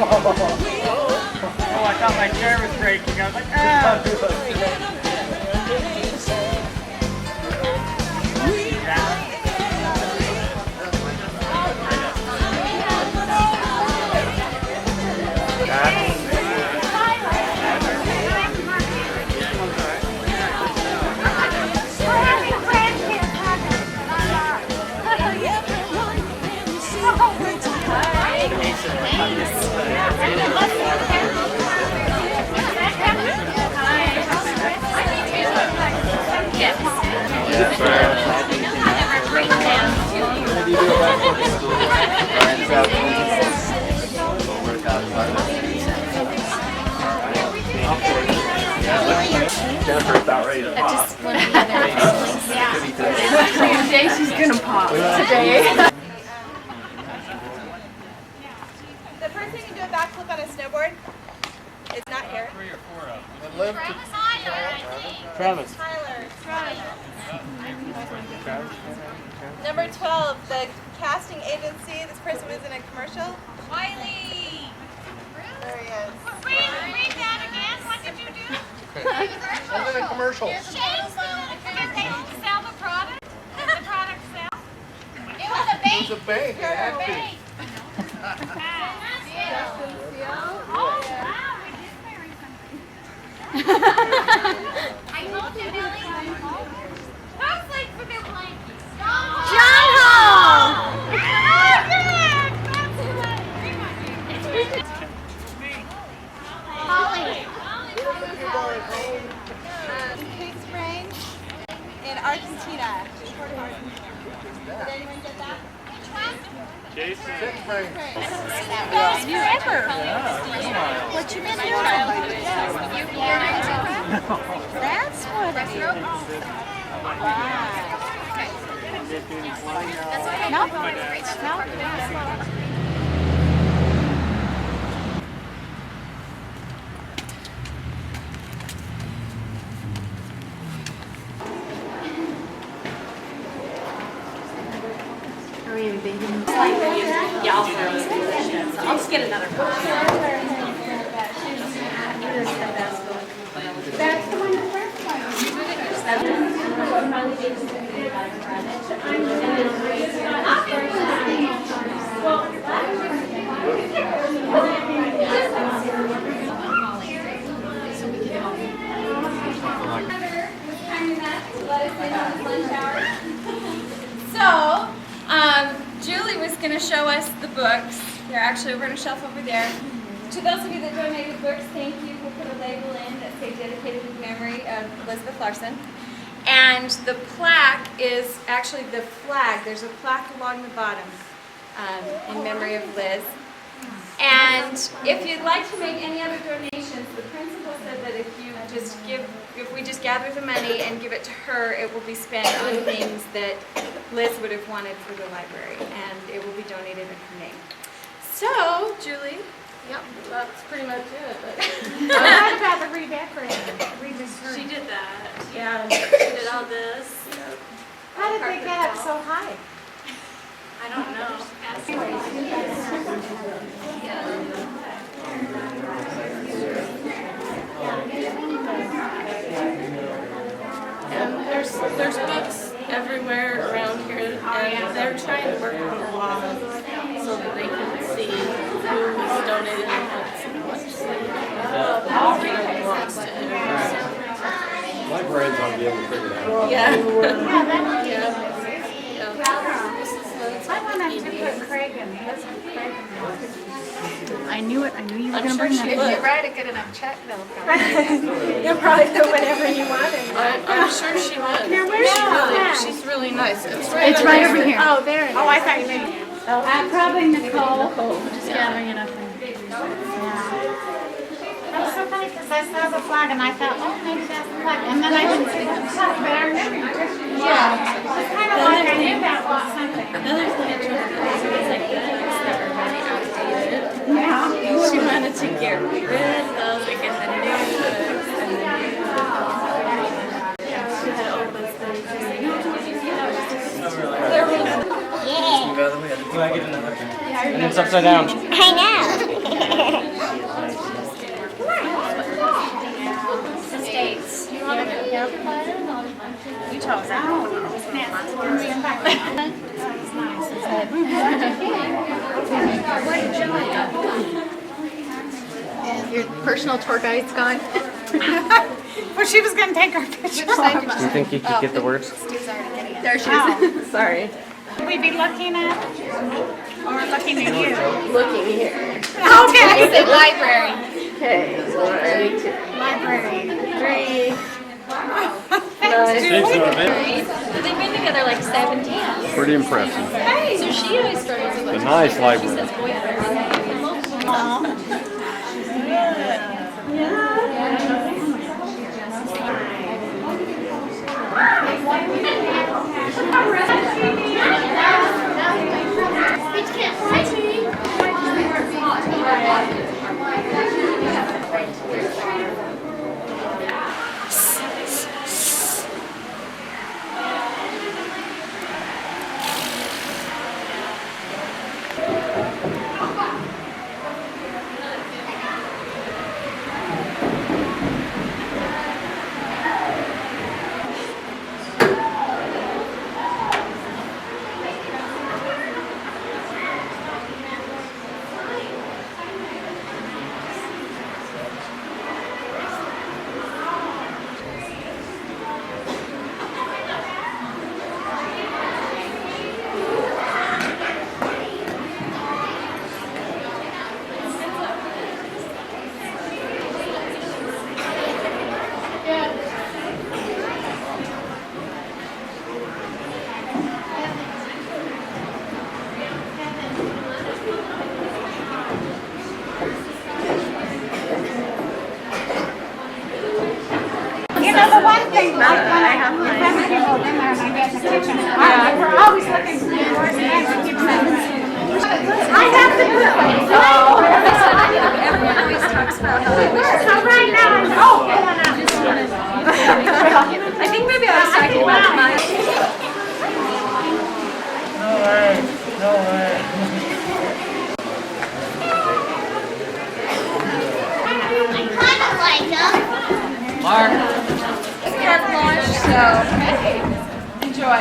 Oh, I thought my chair was breaking. I was like, ah! Jennifer's about ready to pop. Today she's gonna pop. Today. The person who can do a backflip on a snowboard is not here. 3 or 4 of them. Travis. Tyler. Number 12, the casting agency. This person was in a commercial. Wiley! There he is. Read that again. What did you do? I'm in a commercial. Did they sell the product? Did the product sell? It was a bank. It's a bank. It had to. Oh, wow. We did marry something. I told you, Billy. Who's late for their blankets? John Hall! Kate Spring in Argentina. Did anyone get that? Jason. Forever. What you been doing? That's what it is. No. Are we invading? Y'all throw it. So I'll just get another one. That's the one that So, Julie was going to show us the books. They're actually over on a shelf over there. To those of you that donated books, thank you. We'll put a label in that says dedicated in memory of Elizabeth Larson. And the plaque is actually the flag. There's a plaque along the bottom in memory of Liz. And if you'd like to make any other donations, the principal said that if we just gather the money and give it to her, it will be spent on things that Liz would have wanted for the library, and it will be donated in her name. So, Julie. Yep, that's pretty much it. What about the redecorating? She did that. Yeah. She did all this. How did they get up so high? I don't know. And there's books everywhere around here, and they're trying to work on the wall so that they can see who's donated the books and what belongs to who. Librarians ought to be able to figure that out. Yeah. I wanted to put Craig in. I knew it. I knew you were going to bring that. If you write a good enough check, they'll probably do whatever you want. I'm sure she would. Now, where's she at? She's really nice. It's It's right over here. Oh, there it is. Oh, I thought you meant. Probably Nicole. Just gathering it up there. That's so funny because I saw the flag and I thought, oh, maybe that's the flag. And then I didn't see the flag, but I remember you. Yeah. It's kind of like I knew that was something. Another thing I tried to do was like books that were really outdated. Yeah. She wanted to get rid of those and get the new books and the new books. She had old books that were Can I get another? And it's upside down. I know. You chose that. Oh, And your personal tour guide's gone. well, she was going to take our picture. Do you think you could get the words? There she is. Sorry. We be looking at or looking at you? Looking here. Okay. Say library. Okay. 1, 2, Library. 3. They've been together like 7 years. Pretty impressive. So she always struggles with A nice she library. says boyfriend. You know, the one thing, like when I have people in there and I get in the kitchen, we're always looking for new doors and I keep I have to put Everyone always talks about how they wish so right now I'm I think maybe I was talking about my No way. No way. kind of like them. It's carte blanche, so enjoy.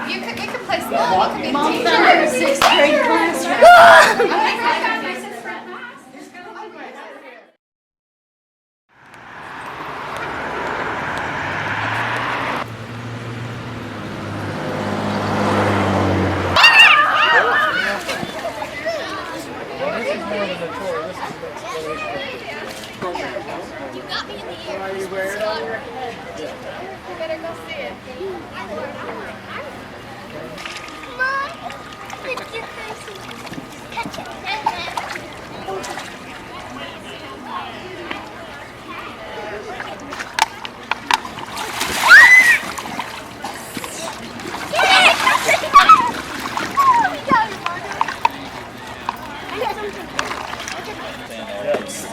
You could play small. You could be teacher. 6th grade classroom. You got me in the ear. You better go see it. Mom, lift your face and catch it.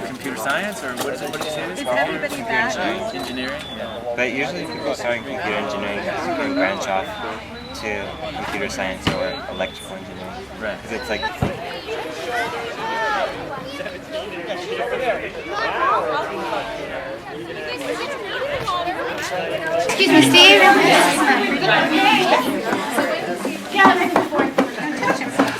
Computer science, or what is it? What did you say? This everybody that? engineering. Yeah. But usually people starting computer engineering can branch off to computer science or electrical engineering. Right. Because it's like Excuse me, Steve.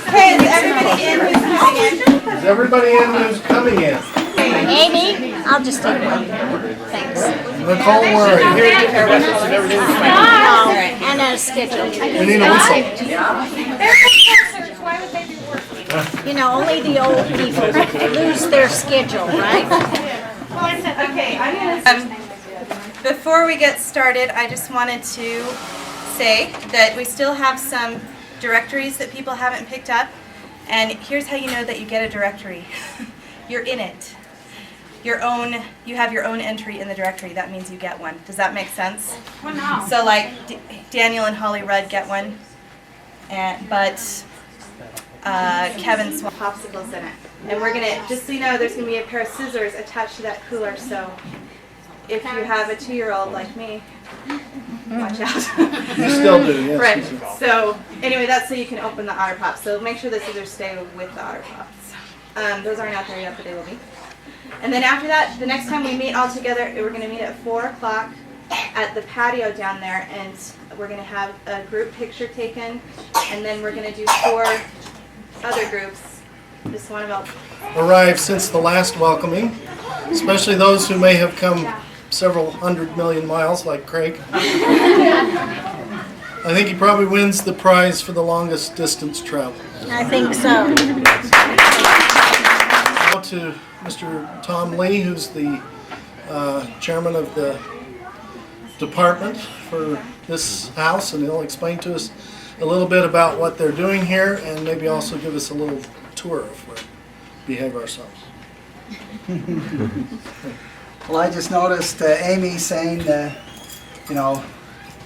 Hey, is everybody in who's coming in? Is everybody in who's coming in? Amy, I'll just take one. Thanks. Nicole, where are you? And a schedule. We need a whistle. Why would they be working? You know, only the old people lose their schedule, right? Okay, I'm gonna. Before we get started, I just wanted to say that we still have some directories that people haven't picked up, and here's how you know that you get a directory. You're in it. You have your own entry in the directory. That means you get one. Does that make sense? Well, no. So like Daniel and Holly Rudd get one, but Kevin's popsicles in it. And we're gonna, just so you know, there's gonna be a pair of scissors attached to that cooler. So if you have a 2-year-old like me, watch out. You still do, yes. Right. So anyway, that's so you can open the Otter Pops. So make sure the scissors stay with the Otter Pops. Those aren't out there yet, but they will be. And then after that, the next time we meet all together, we're going to meet at 4 o'clock at the patio down there, and we're going to have a group picture taken, and then we're going to do 4 other groups. Just want to Arrived since the last welcoming, especially those who may have come several 100 million miles like Craig. I think he probably wins the prize for the longest distance travel. I think so. Now to Mr. Tom Lee, who's the chairman of the department for this house, and he'll explain to us a little bit about what they're doing here and maybe also give us a little tour of where we behave ourselves. Well, I just noticed Amy saying,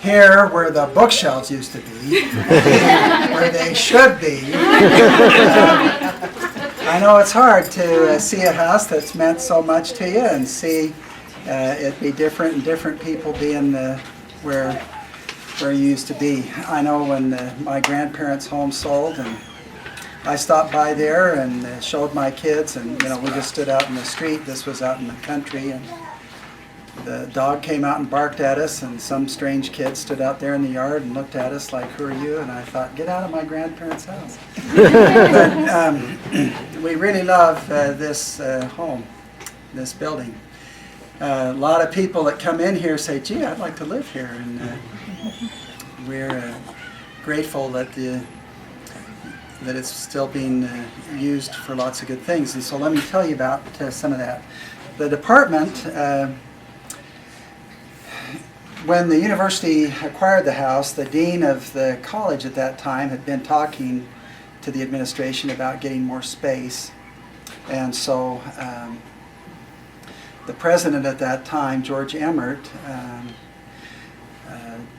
here where the bookshelves used to be, where they should be. I know it's hard to see a house that's meant so much to you and see it be different and different people being where you used to be. I know when my grandparents' home sold, and I stopped by there and showed my kids, and we just stood out in the street. This was out in the country, and the dog came out and barked at us, and some strange kid stood out there in the yard and looked at us like, "Who are you?" And I thought, get out of my grandparents' house. But we really love this home, this building. A lot of people that come in here say, "Gee, I'd like to live here," and we're grateful that it's still being used for lots of good things. And so let me tell you about some of that. The department, when the university acquired the house, the dean of the college at that time had been talking to the administration about getting more space. And so the president at that time, George Emmert,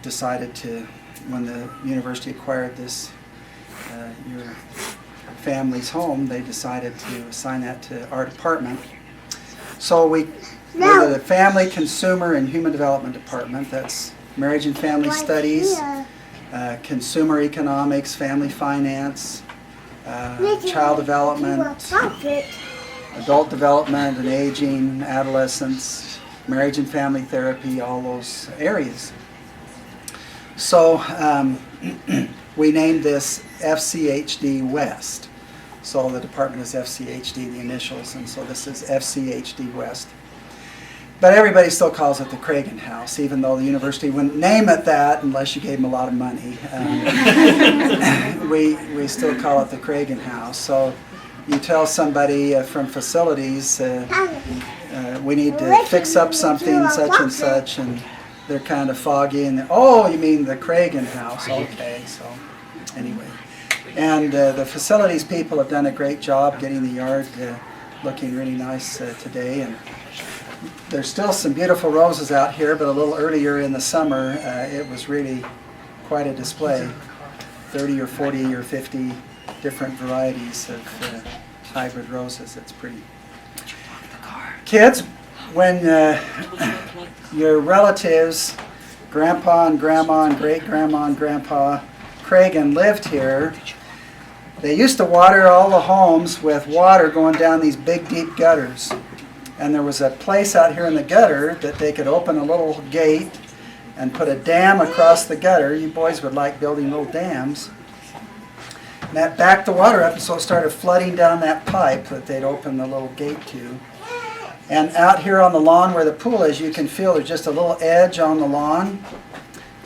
decided to, when the university acquired this, your family's home, they decided to assign that to our department. So we're the Family, Consumer, and Human Development Department. That's Marriage and Family Studies, Consumer Economics, Family Finance, Child Development, Adult Development and Aging, Adolescence, Marriage and Family Therapy, all those areas. So we named this FCHD West. So the department is FCHD, the initials, and so this is FCHD West. But everybody still calls it the Cragen House, even though the university wouldn't name it that unless you gave them a lot of money. We still call it the Cragen House. So you tell somebody from facilities, we need to fix up something, such and such, and they're kind of foggy, and oh, you mean the Cragen House? Okay, so anyway. And the facilities people have done a great job getting the yard looking really nice today. And there's still some beautiful roses out here, but a little earlier in the summer, it was really quite a display. 30 or 40 or 50 different varieties of hybrid roses. It's pretty. Kids, when your relatives, grandpa and grandma and great-grandma and grandpa Cragen lived here, they used to water all the homes with water going down these big, deep gutters. And there was a place out here in the gutter that they could open a little gate and put a dam across the gutter. You boys would like building little dams. And that backed the water up, and so it started flooding down that pipe that they'd open the little gate to. And out here on the lawn where the pool is, you can feel there's just a little edge on the lawn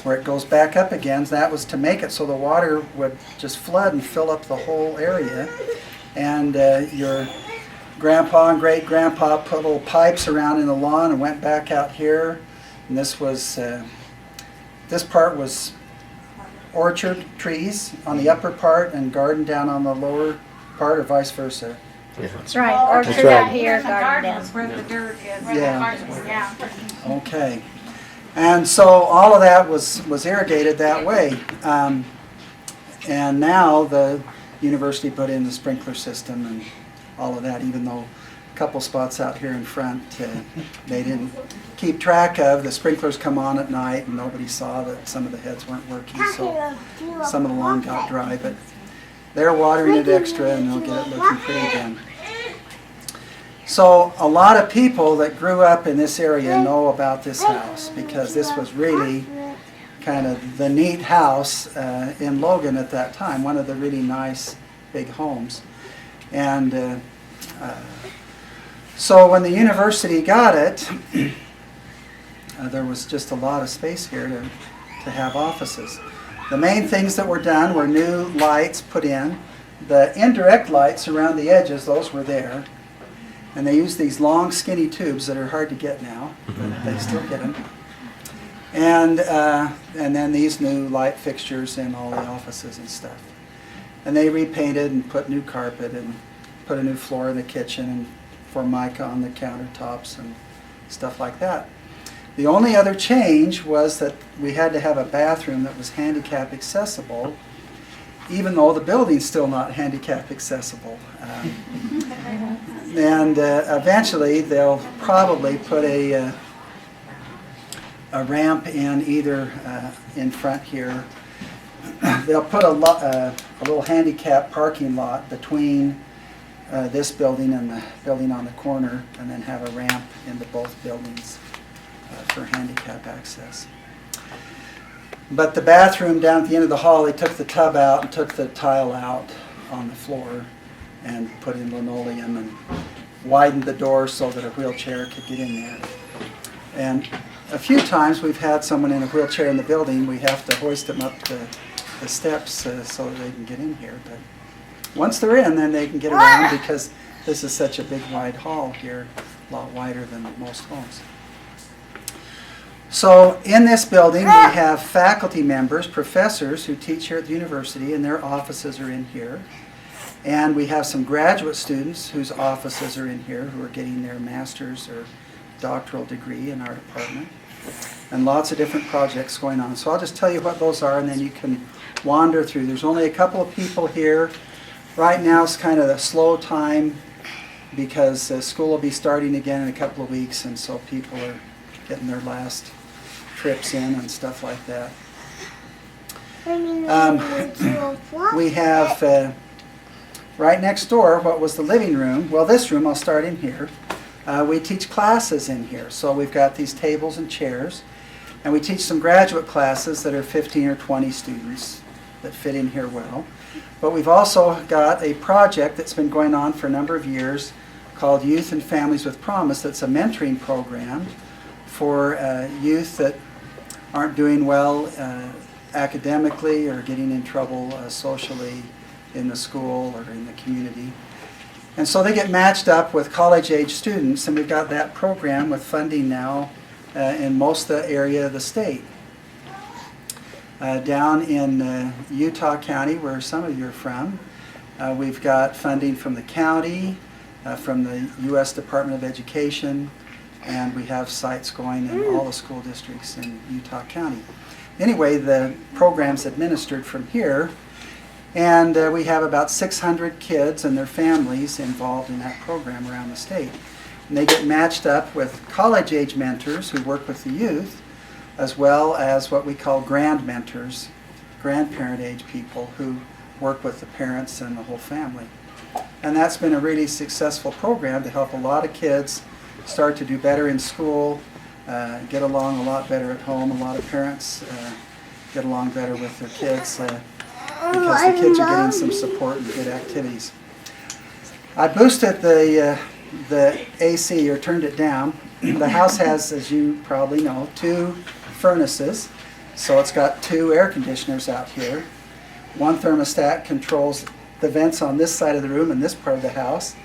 where it goes back up again. So that was to make it so the water would just flood and fill up the whole area. And your grandpa and great-grandpa put little pipes around in the lawn and went back out here. And this was, this part was orchard trees on the upper part and garden down on the lower part, or vice versa. Yeah. That's right. Orchard out here, garden down. Where the dirt is. Where Yeah. the garden is, yeah. Okay. And so all of that was irrigated that way. And now the university put in the sprinkler system and all of that, even though a couple spots out here in front they didn't keep track of. The sprinklers come on at night and nobody saw that some of the heads weren't working, so some of the lawn got dry. But they're watering it extra and they'll get it looking pretty again. So a lot of people that grew up in this area know about this house because this was really kind of the neat house in Logan at that time, one of the really nice big homes. And so when the university got it, there was just a lot of space here to have offices. The main things that were done were new lights put in. The indirect lights around the edges, those were there. And they use these long skinny tubes that are hard to get now, but they still get them. And then these new light fixtures in all the offices and stuff. And they repainted and put new carpet and put a new floor in the kitchen and formica on the countertops and stuff like that. The only other change was that we had to have a bathroom that was handicap accessible, even though the building's still not handicap accessible. And eventually they'll probably put a ramp in either in front here. They'll put a little handicap parking lot between this building and the building on the corner, and then have a ramp into both buildings for handicap access. But the bathroom down at the end of the hall, they took the tub out and took the tile out on the floor and put in linoleum and widened the door so that a wheelchair could get in there. And a few times we've had someone in a wheelchair in the building, we have to hoist them up the steps so that they can get in here. But once they're in, then they can get around because this is such a big wide hall here, a lot wider than most homes. So in this building we have faculty members, professors who teach here at the university, and their offices are in here. And we have some graduate students whose offices are in here who are getting their master's or doctoral degree in our department. And lots of different projects going on. So I'll just tell you what those are and then you can wander through. There's only a couple of people here. Right now it's kind of a slow time because school will be starting again in a couple of weeks, and so people are getting their last trips in and stuff like that. We have right next door what was the living room. Well, this room, I'll start in here. We teach classes in here. So we've got these tables and chairs, and we teach some graduate classes that are 15 or 20 students that fit in here well. But we've also got a project that's been going on for a number of years called Youth and Families with Promise. That's a mentoring program for youth that aren't doing well academically or getting in trouble socially in the school or in the community. And so they get matched up with college-age students, and we've got that program with funding now in most of the area of the state. Down in Utah County, where some of you are from, we've got funding from the county, from the U.S. Department of Education, and we have sites going in all the school districts in Utah County. Anyway, the program's administered from here, and we have about 600 kids and their families involved in that program around the state. And they get matched up with college-age mentors who work with the youth, as well as what we call grand mentors, grandparent-age people who work with the parents and the whole family. And that's been a really successful program to help a lot of kids start to do better in school, get along a lot better at home. A lot of parents get along better with their kids because the kids are getting some support and good activities. I boosted the AC, or turned it down. The house has, as you probably know, 2 furnaces. So it's got 2 air conditioners out here. One thermostat controls the vents on this side of the room and this part of the house.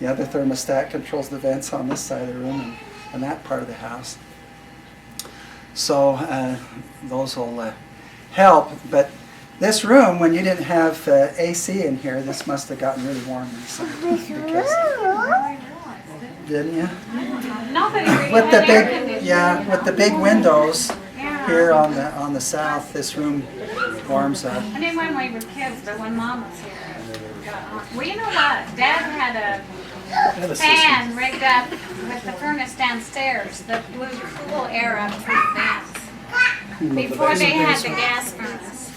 The other thermostat controls the vents on this side of the room and that part of the house. So those will help. But this room, when you didn't have AC in here, this must have gotten really warm inside. Didn't you? Nobody really With the had air big, conditioning. yeah, with the big windows here on the south, this room warms up. I mean, when we were kids, but when Mom was here. Well, you know what? Dad had a fan rigged up with the furnace downstairs that blew cool air up through the vents before they had the gas furnace.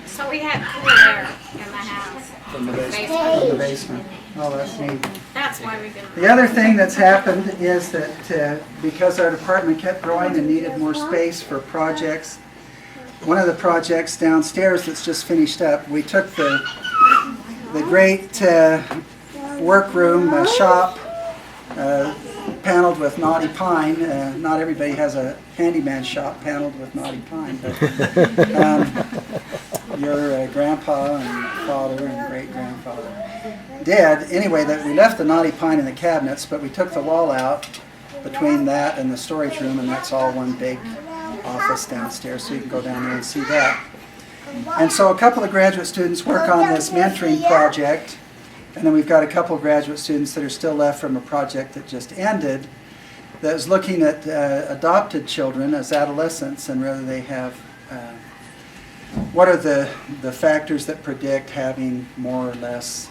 So we had cool air in the house. From the basement. Oh, that's neat. That That's why we didn't. The other thing that's happened is that because our department kept growing and needed more space for projects, one of the projects downstairs that's just finished up, we took the great workroom shop paneled with knotty pine. Not everybody has a handyman shop paneled with knotty pine, but your grandpa and father and great-grandfather did. Anyway, that we left the knotty pine in the cabinets, but we took the wall out between that and the storage room, and that's all one big office downstairs, so you can go down there and see that. And so a couple of graduate students work on this mentoring project, and then we've got a couple of graduate students that are still left from a project that just ended that is looking at adopted children as adolescents and whether they have, what are the factors that predict having more or less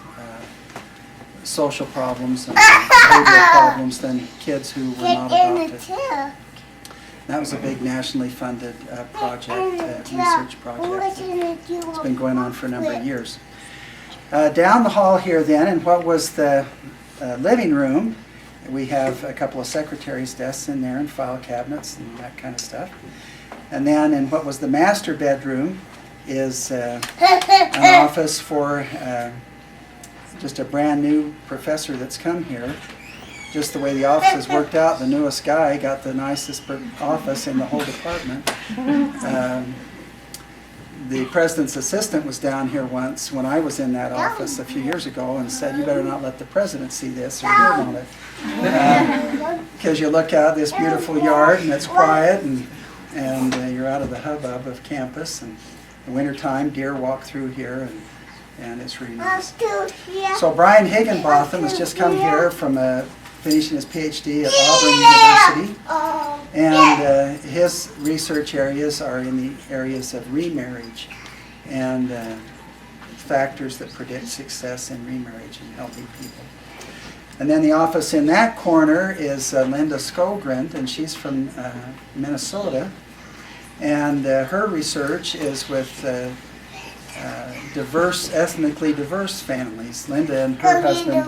social problems and behavioral problems than kids who were not adopted. That was a big nationally funded project, research project. It's been going on for a number of years. Down the hall here then, in what was the living room, we have a couple of secretaries' desks in there and file cabinets and that kind of stuff. And then in what was the master bedroom is an office for just a brand new professor that's come here. Just the way the office has worked out, the newest guy got the nicest office in the whole department. The president's assistant was down here once when I was in that office a few years ago and said, "You better not let the president see this or hear about it." Because you look out this beautiful yard and it's quiet and you're out of the hubbub of campus. And in the wintertime, deer walk through here and it's really nice. So Brian Higginbotham has just come here from finishing his PhD at Auburn University, and his research areas are in the areas of remarriage and factors that predict success in remarriage and helping people. And then the office in that corner is Linda Skogren, and she's from Minnesota, and her research is with ethnically diverse families. Linda and her husband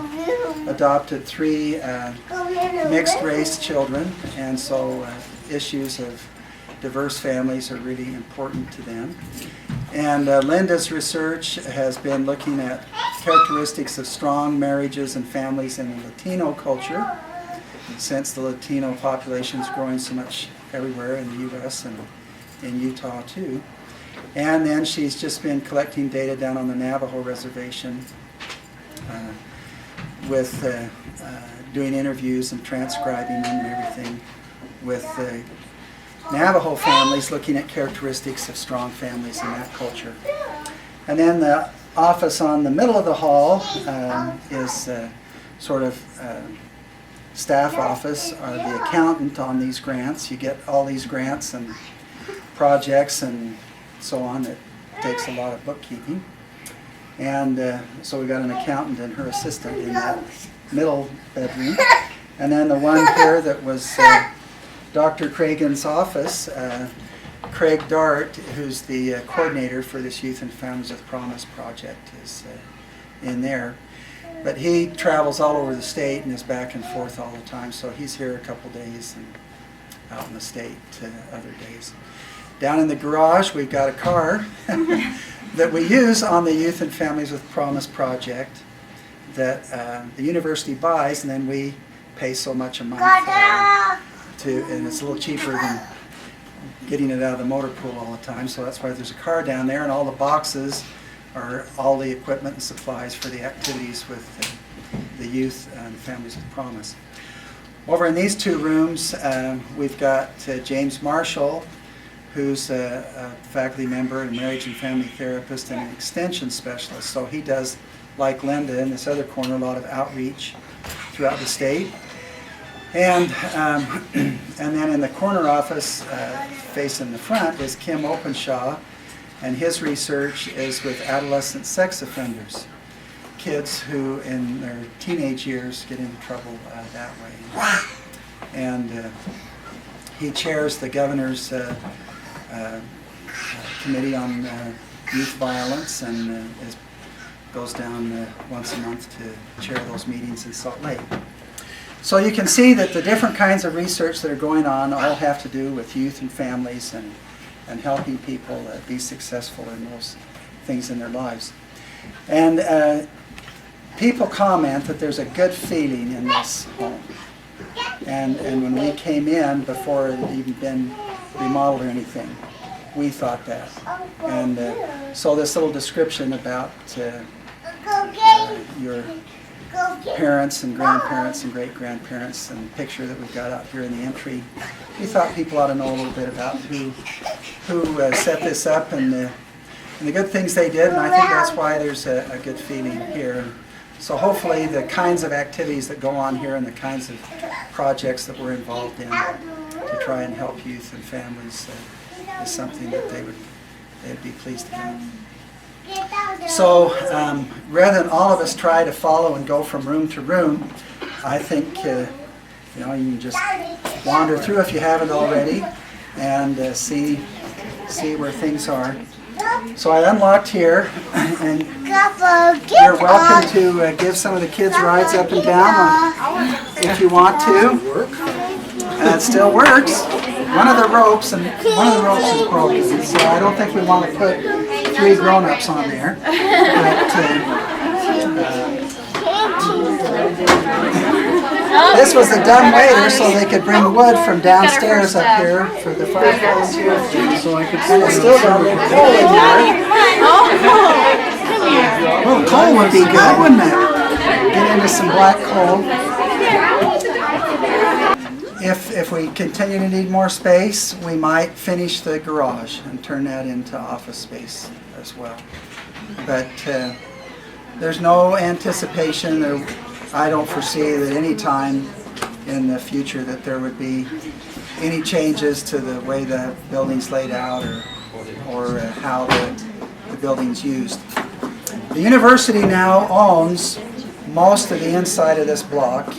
adopted 3 mixed-race children, and so issues of diverse families are really important to them. And Linda's research has been looking at characteristics of strong marriages and families in the Latino culture, since the Latino population is growing so much everywhere in the U.S. and in Utah too. And then she's just been collecting data down on the Navajo reservation with doing interviews and transcribing them and everything with Navajo families, looking at characteristics of strong families in that culture. And then the office on the middle of the hall is sort of staff office, or the accountant on these grants. You get all these grants and projects and so on. It takes a lot of bookkeeping. And so we got an accountant and her assistant in that middle bedroom. And then the one here that was Dr. Cragen's office, Craig Dart, who's the coordinator for this Youth and Families with Promise project, is in there. But he travels all over the state and is back and forth all the time, so he's here a couple days and out in the state other days. Down in the garage, we've got a car that we use on the Youth and Families with Promise project that the university buys, and then we pay so much a month and it's a little cheaper than getting it out of the motor pool all the time. So that's why there's a car down there, and all the boxes are all the equipment and supplies for the activities with the Youth and Families with Promise. Over in these 2 rooms, we've got James Marshall, who's a faculty member and marriage and family therapist and an extension specialist. So he does, like Linda in this other corner, a lot of outreach throughout the state. And then in the corner office, facing the front, is Kim Openshaw, and his research is with adolescent sex offenders, kids who in their teenage years get into trouble that way. And he chairs the governor's committee on youth violence, and is goes down once a month to chair those meetings in Salt Lake. So you can see that the different kinds of research that are going on all have to do with youth and families and helping people be successful in those things in their lives. And people comment that there's a good feeling in this home. And when we came in, before it had even been remodeled or anything, we thought that. And so this little description about your parents and grandparents and great-grandparents and picture that we've got out here in the entry, we thought people ought to know a little bit about who set this up and the good things they did, and I think that's why there's a good feeling here. So hopefully the kinds of activities that go on here and the kinds of projects that we're involved in to try and help youth and families is something that they'd be pleased to have. So rather than all of us try to follow and go from room to room, I think you can just wander through if you haven't already and see where things are. So I unlocked here, and you're welcome to give some of the kids rides up and down if you want to. It still works. One of the ropes is broken, so I don't think we want to put 3 grown-ups on there. But, this was a dumb waiter, so they could bring wood from downstairs up here for the fireplace. So I could still got a little coal in there. Well, coal would be good, wouldn't it? Get into some black coal. If we continue to need more space, we might finish the garage and turn that into office space as well. But there's no anticipation. I don't foresee that any time in the future that there would be any changes to the way the building's laid out or how the building's used. The university now owns most of the inside of this block,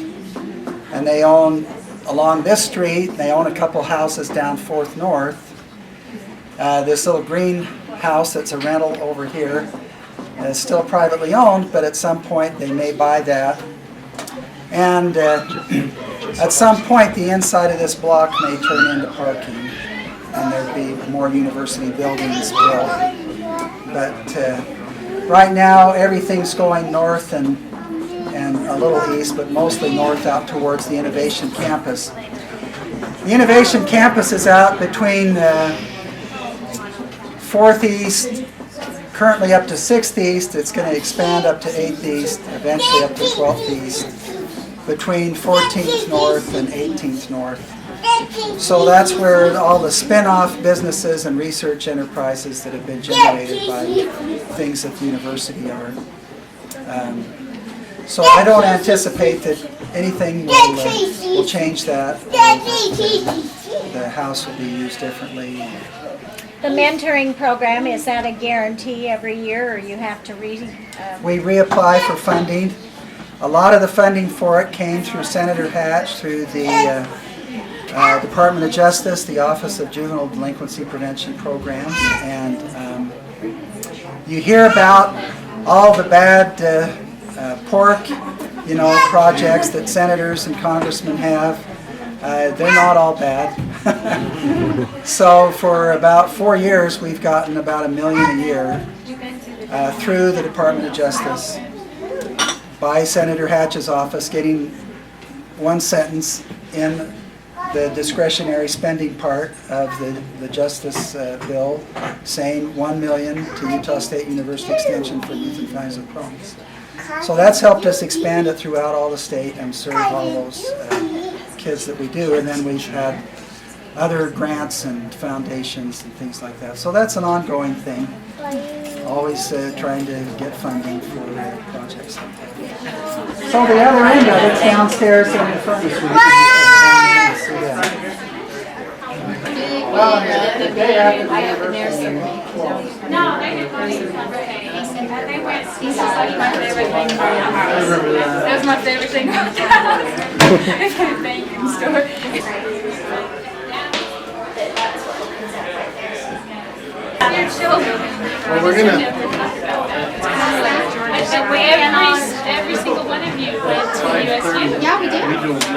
and they own along this street. They own a couple houses down 4th North. This little green house that's a rental over here is still privately owned, but at some point they may buy that. And at some point the inside of this block may turn into parking and there'd be more university buildings built. But right now everything's going north and a little east, but mostly north out towards the Innovation Campus. The Innovation Campus is out between 4th East, currently up to 6th East. It's going to expand up to 8th East, eventually up to 12th East, between 14th North and 18th North. So that's where all the spin-off businesses and research enterprises that have been generated by things at the university are. So I don't anticipate that anything will change that. The house will be used differently. The mentoring program, is that a guarantee every year, or you have to we reapply for funding. A lot of the funding for it came through Senator Hatch, through the Department of Justice, the Office of Juvenile Delinquency Prevention Programs, and you hear about all the bad pork, projects that senators and congressmen have. They're not all bad. So for about 4 years, we've gotten about $1 million a year through the Department of Justice by Senator Hatch's office, getting one sentence in the discretionary spending part of the Justice bill saying $1 million to Utah State University Extension for youth and families with problems. So that's helped us expand it throughout all the state and serve all those kids that we do. And then we've had other grants and foundations and things like that. So that's an ongoing thing. Always trying to get funding for projects like that. So the other end of it's downstairs in the furnace room. Well, the day after the anniversary. No, they didn't want to they went. This is like my favorite thing about the house. That was my favorite thing about the house. It's kind of banking store. Well, we're gonna. But every single one of you went to USU. Yeah, we did.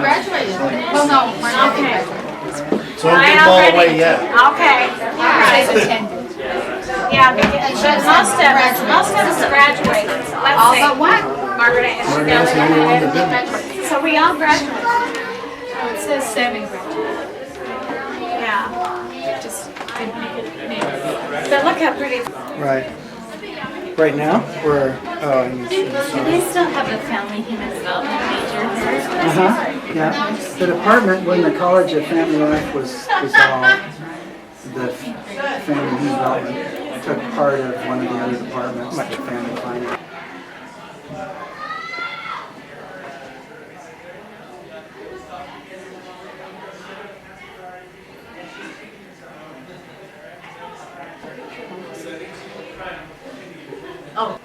Graduated. Well, no, we're not graduated. So don't give them all away yet. Okay. All right. Yeah, because most of us graduated. So let's All see. but one. Margaret Ann. Margaret Ann's the only one that didn't. So we all graduated. Oh, it says 7 graduated. Yeah. Just didn't make it. But look how pretty. Right. Right now, we're, Do they still have a family human development major? yeah. The department, when the College of Family Life was dissolved, the family human development took part of one of the other departments, the family finance. Oh.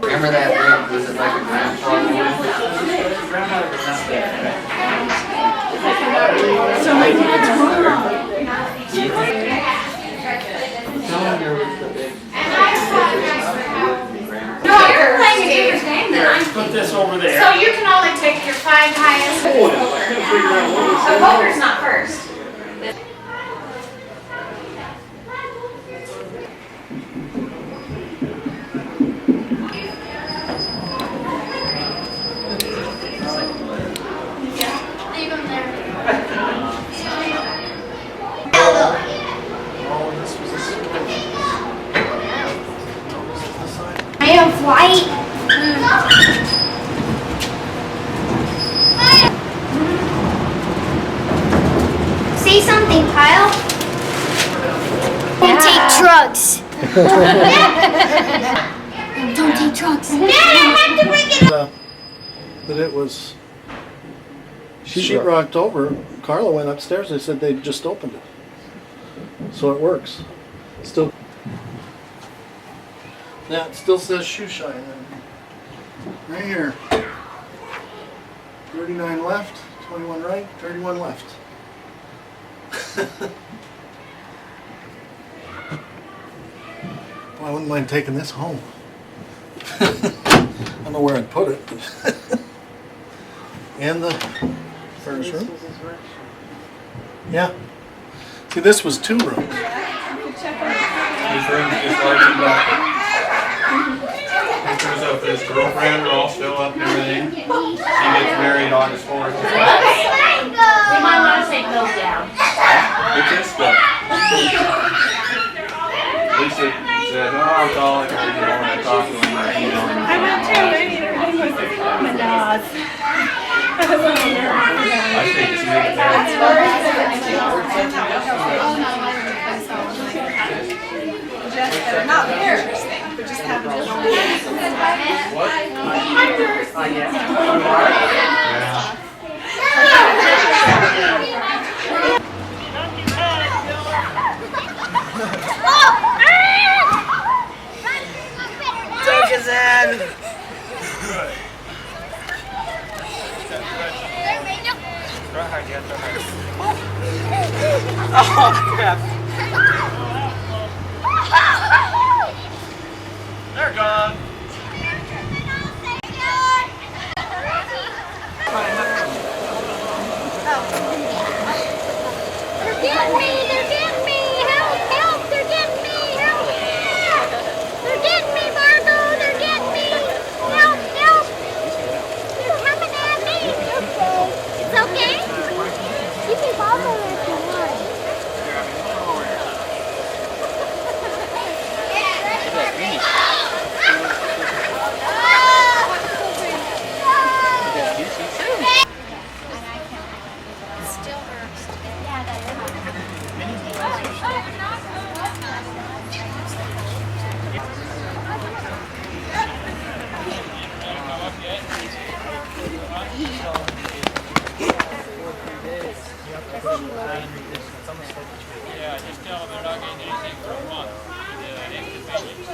Remember that? Was it like a grandfather? So my dad's wrong. No, you're playing a different game than I'm Put this over there. So you can only pick your 5 highest. So poker's not first. Leave them there. I have white. Say something, Kyle. Don't take drugs. Don't take drugs. Dad, I have to break it. That it was sheetrocked over. Carla went upstairs. They said they just opened it, so it works. Still, yeah, it still says shoe shine right here. 39 left, 21 right, 31 left. Well, I wouldn't mind taking this home. I don't know where I'd put it. But and the furnace room. Yeah. See, this was 2 rooms. His room is large enough. Pictures of his girlfriend are all still up and everything. She gets married August 4th. You might want to take those down. It's his stuff. Lisa said, oh, I'll call it, or you know, when I talk to him, or email him. I went to Menards. I say just leave it They're not theirs. They just have them. Take his head. Oh, crap. They're gone. They're getting me! They're getting me! Help! Help! They're getting me! Help! They're getting me, Margot! They're getting me! Help! Help! They're coming at me! It's okay. You can follow her if you want. Still hurts. Yeah, that Yeah, just tell them they're not getting anything for a month. Inconvenience.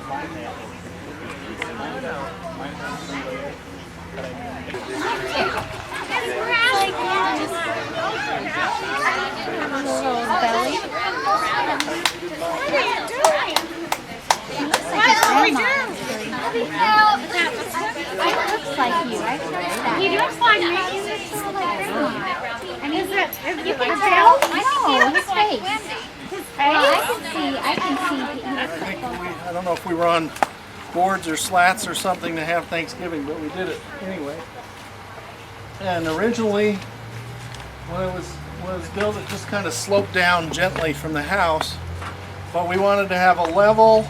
Looks like you. I trust that. He looks like me. And is it? You can tell? No, his face. His face. I can see. He looks like I don't know if we were on boards or slats or something to have Thanksgiving, but we did it anyway. And originally, when it was built, it just kind of sloped down gently from the house. But we wanted to have a level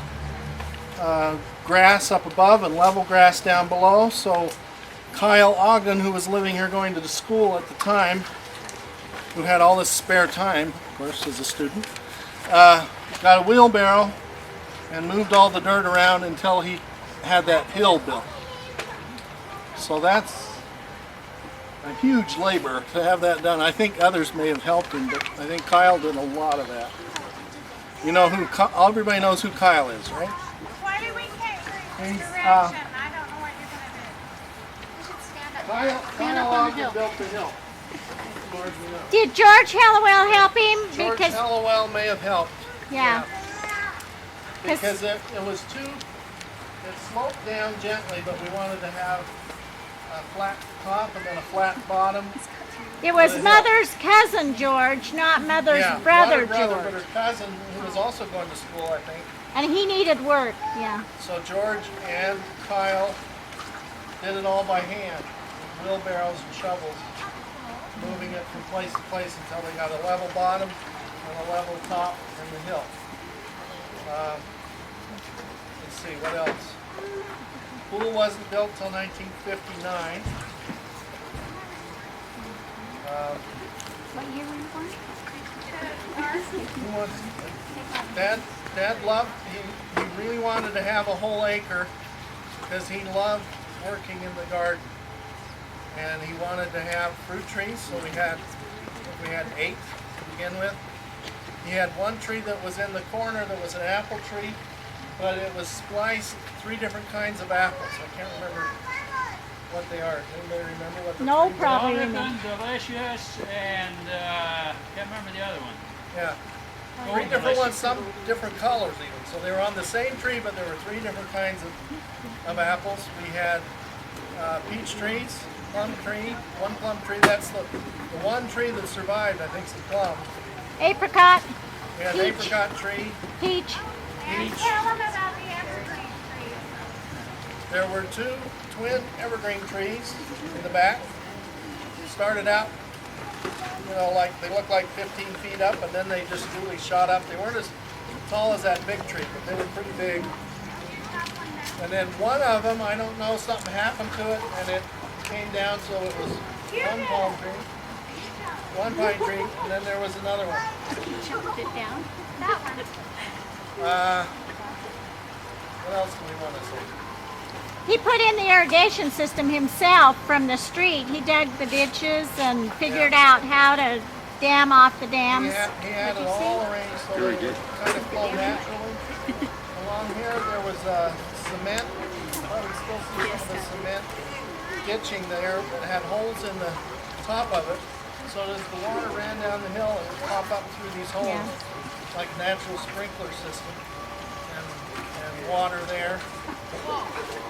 grass up above and level grass down below. So Kyle Ogden, who was living here going to the school at the time, who had all this spare time, of course, as a student, got a wheelbarrow and moved all the dirt around until he had that hill built. So that's a huge labor to have that done. I think others may have helped him, but I think Kyle did a lot of that. You know who, everybody knows who Kyle is, right? Why do we take He's, direction? I don't know what you're going to do. You should stand up. Kyle Ogden built the hill. Did George Hallowell help him? George Hallowell may have helped. Yeah. Because it was it sloped down gently, but we wanted to have a flat top and then a flat bottom. It was Mother's cousin George, not Mother's brother George. But her cousin, who was also going to school, I think. And he needed work, yeah. So George and Kyle did it all by hand, with wheelbarrows and shovels, moving it from place to place until they got a level bottom and a level top in the hill. Let's see, what else? The pool wasn't built till 1959. What year were you born? Dad loved, he really wanted to have a whole acre because he loved working in the garden. And he wanted to have fruit trees, so we had 8 to begin with. He had one tree that was in the corner that was an apple tree, but it was spliced 3 different kinds of apples. I can't remember what they are. Anybody remember what the No, trees probably are? remember. Delicious, and can't remember the other one. Yeah. 3 different ones, some different colors even. So they were on the same tree, but there were 3 different kinds of apples. We had peach trees, plum tree, one plum tree. That's the one tree that survived, I think, is the plum. Apricot. We had an apricot tree. Peach. Peach. Tell them about the evergreen trees. There were 2 twin evergreen trees in the back. Started out, you know, like they looked like 15 feet up, and then they just really shot up. They weren't as tall as that big tree, but they were pretty big. And then one of them, I don't know, something happened to it, and it came down, so it was one palm tree, one pine tree, and then there was another one. Choked it down. That one. What else do we want to say? He put in the irrigation system himself from the street. He dug the ditches and figured out how to dam off the dams. He had it all arranged so it would kind of flow naturally. Along here there was cement. Probably still see some of the cement ditching there that had holes in the top of it. So as the water ran down the hill, it would pop up through these holes, like natural sprinkler system, and water there.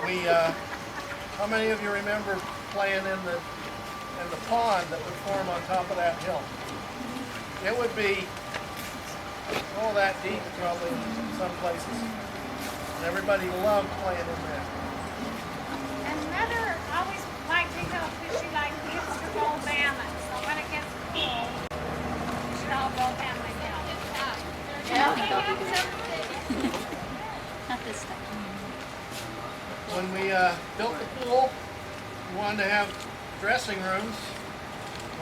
We, how many of you remember playing in the pond that would form on top of that hill? It would be that deep probably in some places. And everybody loved playing in there. And Mother always liked to go because she liked kids to go Bama. So when it gets cool, we should all go Bama now. Not this time. When we built the pool, we wanted to have dressing rooms.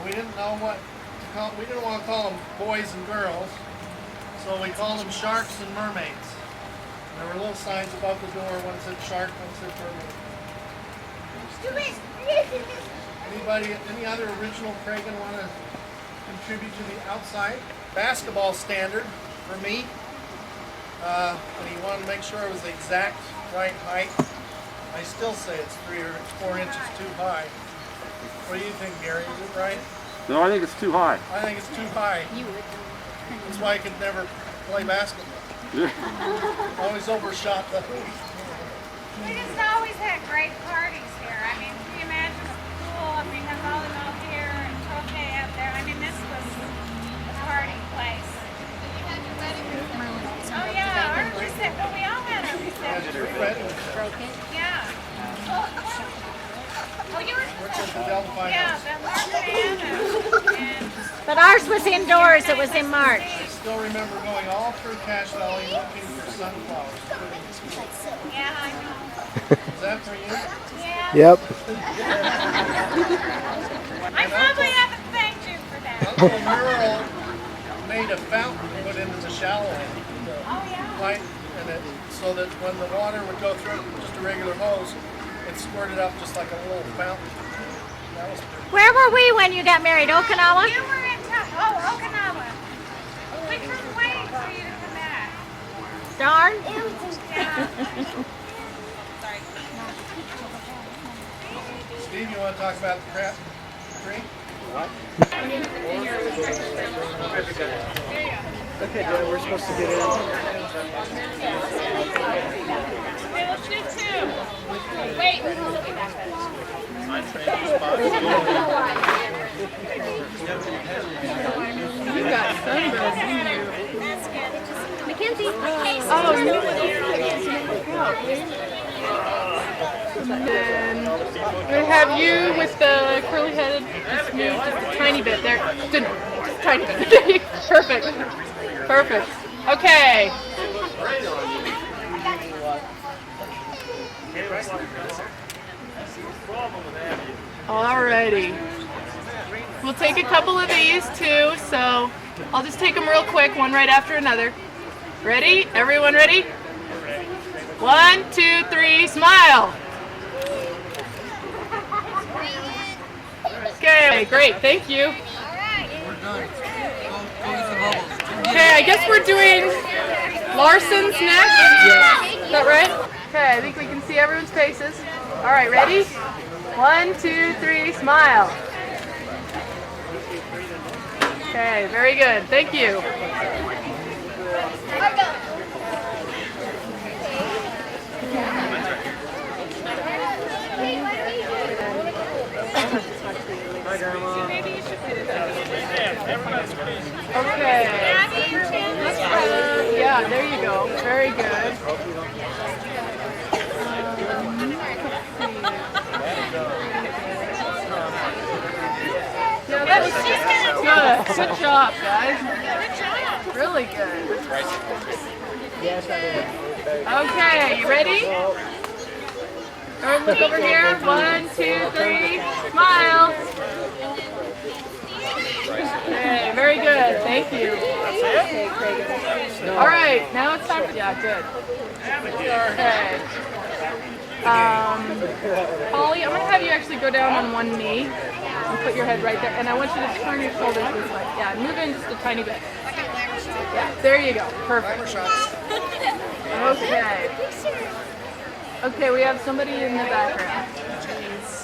We didn't know what to call. We didn't want to call them boys and girls, so we called them sharks and mermaids. And there were little signs above the door. One said shark, one said mermaid. Anybody, any other original Cragen want to contribute to the outside? Basketball standard for me. and he wanted to make sure it was the exact right height. I still say it's 3 or 4 inches too high. What do you think, Gary? Is it right? No, I think it's too high. I think it's too high. That's why I could never play basketball. Always overshot the hoop. We just always had great parties here. I mean, can you imagine a pool? I mean, have volleyball here and croquet out there. I mean, this was a party place. Oh yeah, our reception. Well, we all had our reception. Yeah. Oh, you were. Yeah, the Margaret and. But ours was indoors. It was in March. I still remember going all through Cache Valley looking for sunflowers. Yeah, I know. Is that for you? Yeah. Yep. I probably haven't thanked you for that. Uncle Merle made a fountain to put into the shallow end. Right, and it, so that when the water would go through just a regular hose, it squirted up just like a little fountain. That was pretty. Where were we when you got married? Okinawa? You were in Okinawa. We couldn't wait for you to come back. Darn. Yeah. Steve, you want to talk about the crap tree? What? Okay, Dad, we're supposed to get in. Hey, let's do 2. Wait. You got sunburn, didn't you? That's good. Mackenzie. Oh, you And then we have you with the curly headed, just move just a tiny bit there. Just a tiny bit. Perfect. Perfect. Okay. Alrighty. We'll take a couple of these too, so I'll just take them real quick, one right after another. Ready? Everyone ready? 1, 2, 3, smile. Okay, great, thank you. Okay, I guess we're doing Larson's next. Is that right? Okay, I think we can see everyone's faces. All right, ready? 1, 2, 3, smile. Okay, very good. Thank you. Okay. Yeah, there you go. Very good. Yeah, that was good. Good job, guys. Really good. Okay, you ready? Everyone look over here. 1, 2, 3. Smile. Okay, very good. Thank you. All right, now it's time. Yeah, good. Okay. Holly, I'm going to have you actually go down on one knee and put your head right there. And I want you to turn your shoulders this way. Yeah, move in just a tiny bit. Yeah, there you go. Perfect. Okay. Okay, we have somebody in the background.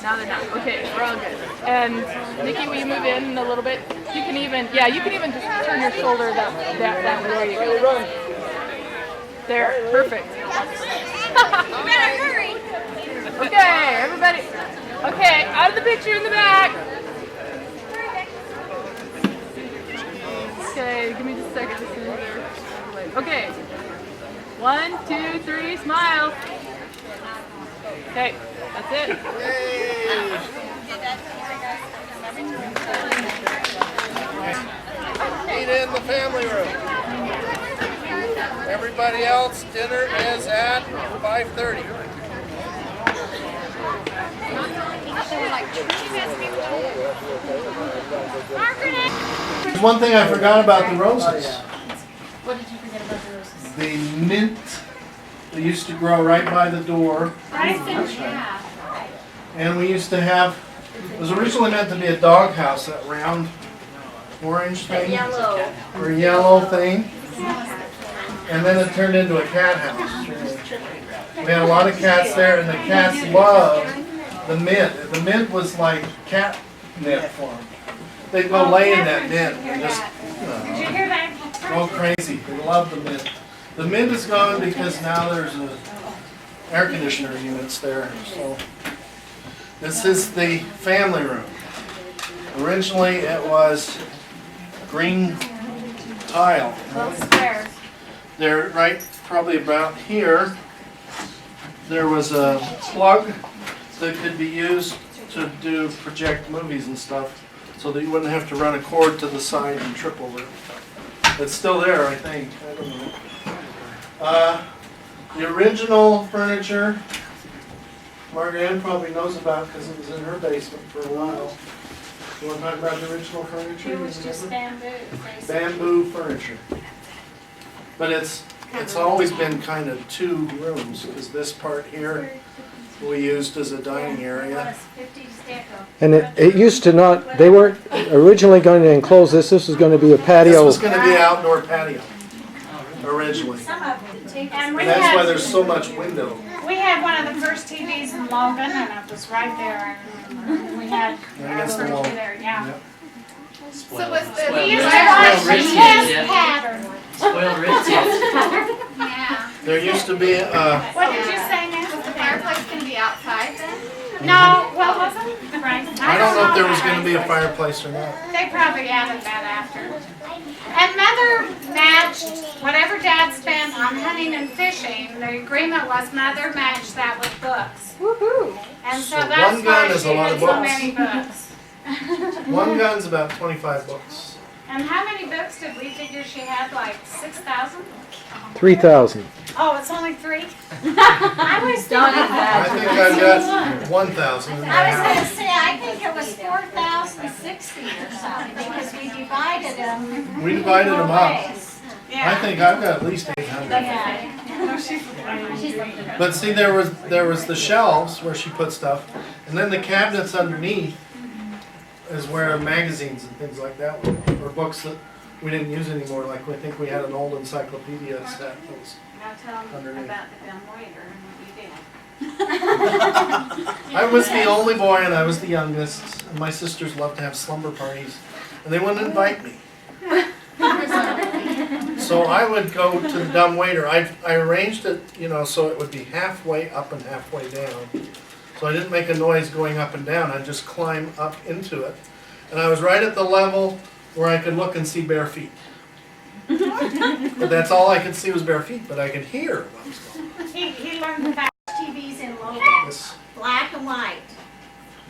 Now they're not. Okay, we're all good. And Nikki, will you move in a little bit? You can even, yeah, you can even just turn your shoulder that way. There you go. There, perfect. You better hurry. Okay, everybody. Okay, out of the picture in the back. Okay, give me just a second to see there. Okay. 1, 2, 3, smile. Okay, that's it. Eat in the family room. Everybody else, dinner is at 5:30. There's one thing I forgot about the roses. What did you forget about the roses? The mint that used to grow right by the door. And we used to have, it was originally meant to be a doghouse, that round orange thing. Or yellow thing. and then it turned into a cat house. We had a lot of cats there, and the cats loved the mint. The mint was like catnip for them. They'd go lay in that mint and just Did you hear that? go crazy. They love the mint. The mint is gone because now there's a air conditioner units there. So this is the family room. Originally it was green tile. Those stairs. There, right, probably about here, there was a plug that could be used to project movies and stuff, so that you wouldn't have to run a cord to the side and trip over it. It's still there, I think. I don't know. The original furniture, Margaret Ann probably knows about because it was in her basement for a while. You want to talk about the original furniture? It was just bamboo. Bamboo furniture. But it's always been kind of two rooms, because this part here we used as a dining area. And it used to not, they weren't originally going to enclose this. This was going to be a patio. This was going to be an outdoor patio originally. And And that's why there's so much window. we had one of the first TVs in Logan, and it was right there. And we had Against the our wall. first there, yeah. Yep. So was the We used to watch the chess pattern. Spoiled rich Yeah. There used to be What did you say, Nan? was the fireplace gonna be outside then? No, well, wasn't right. I don't know if there was going to be a fireplace or not. They probably added that after. And Mother matched whatever Dad spent on hunting and fishing. The agreement was Mother matched that with books. Woohoo! And so So that's one gun why is she a lot had of so books. many books. One gun's about 25 books. And how many books did we figure she had? Like 6,000? 3,000. Oh, it's only 3? I was Don't thinking I think I've got 1,000 in my I was house. gonna say, I think it was 4,060 or something, because we divided them. We divided them up. ways. I think I've got at least 800. Yeah. But see, there was the shelves where she put stuff, and then the cabinets underneath is where magazines and things like that were, or books that we didn't use anymore. Like I think we had an old encyclopedia set that was Now tell them underneath. about the dumb waiter and what you did. I was the only boy and I was the youngest, and my sisters loved to have slumber parties, and they wouldn't invite me. So I would go to the dumb waiter. I arranged it, so it would be halfway up and halfway down. So I didn't make a noise going up and down. I'd just climb up into it. And I was right at the level where I could look and see bare feet. But that's all I could see was bare feet, but I could hear what was going on. He learned the fact. TVs in Logan, This- black and white.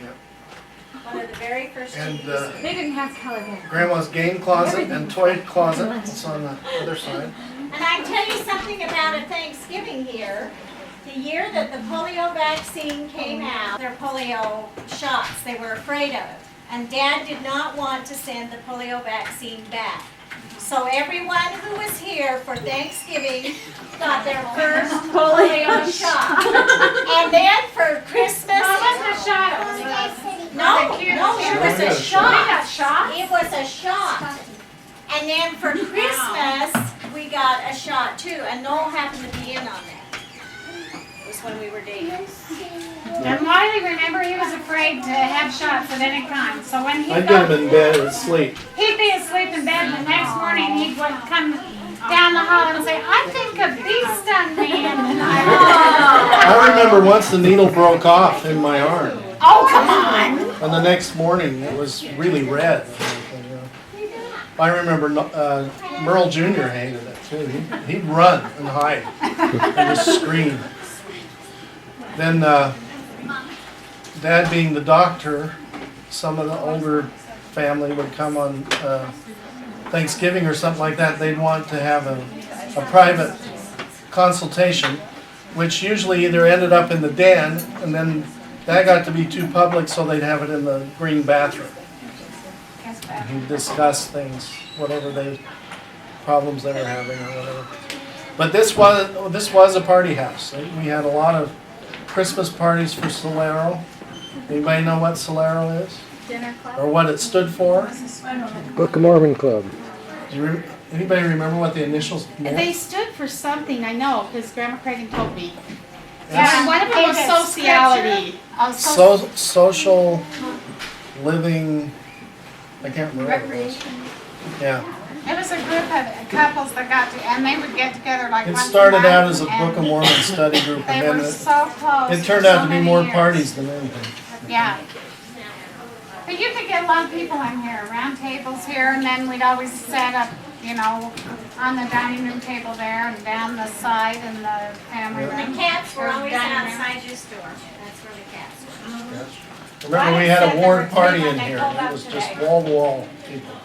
Yep. One of the very first And TVs. They didn't have color then. Grandma's game closet and toy closet. It's on the other side. And I can tell you something about a Thanksgiving here. The year that the polio vaccine came out, their polio shots, they were afraid of it. And Dad did not want to send the polio vaccine back. So everyone who was here for Thanksgiving got their first polio shot. And then for Christmas. No, it wasn't a shot. It was No, it was a shot. We got shot? It was a shot. And then for Christmas, we got a shot too, and Noel happened to be in on that. It was when we were dating. And Wiley, remember, he was afraid to have shots of any kind. So when I'd get him in bed asleep. he'd be asleep in bed, and the next morning he'd come down the hall and say, "I think a bee stung me." And I remember once the needle broke off in my arm. oh, come on! And the next morning it was really red. I remember Merle Jr. hated it too. He'd run and hide and just scream. Then Dad being the doctor, some of the older family would come on Thanksgiving or something like that. They'd want to have a private consultation, which usually either ended up in the den, and then that got to be too public, so they'd have it in the green bathroom. He'd discuss things, whatever problems they were having or whatever. But this was a party house. We had a lot of Christmas parties for Solero. Anybody know what Solero is? Dinner club. Or what it stood for? Book of Mormon Club. Anybody remember what the initials meant? They stood for something, I know, because Grandma Cragen told me. Yes. And one of them was sociality. Social living, I can't remember. Recreation. Yeah. It was a group of couples that got to, and they would get together like It once a started out month, as a and Book of Mormon study group, They and were then so close. it for turned so out to be many more years. parties than anything. Yeah. But you could get a lot of people in here, round tables here, and then we'd always set up, you know, on the dining room table there and down the side in the family room. The cats were or always dining room. outside your store. That's where the cats were. Remember, we had a ward party in here. It was just wall to wall people.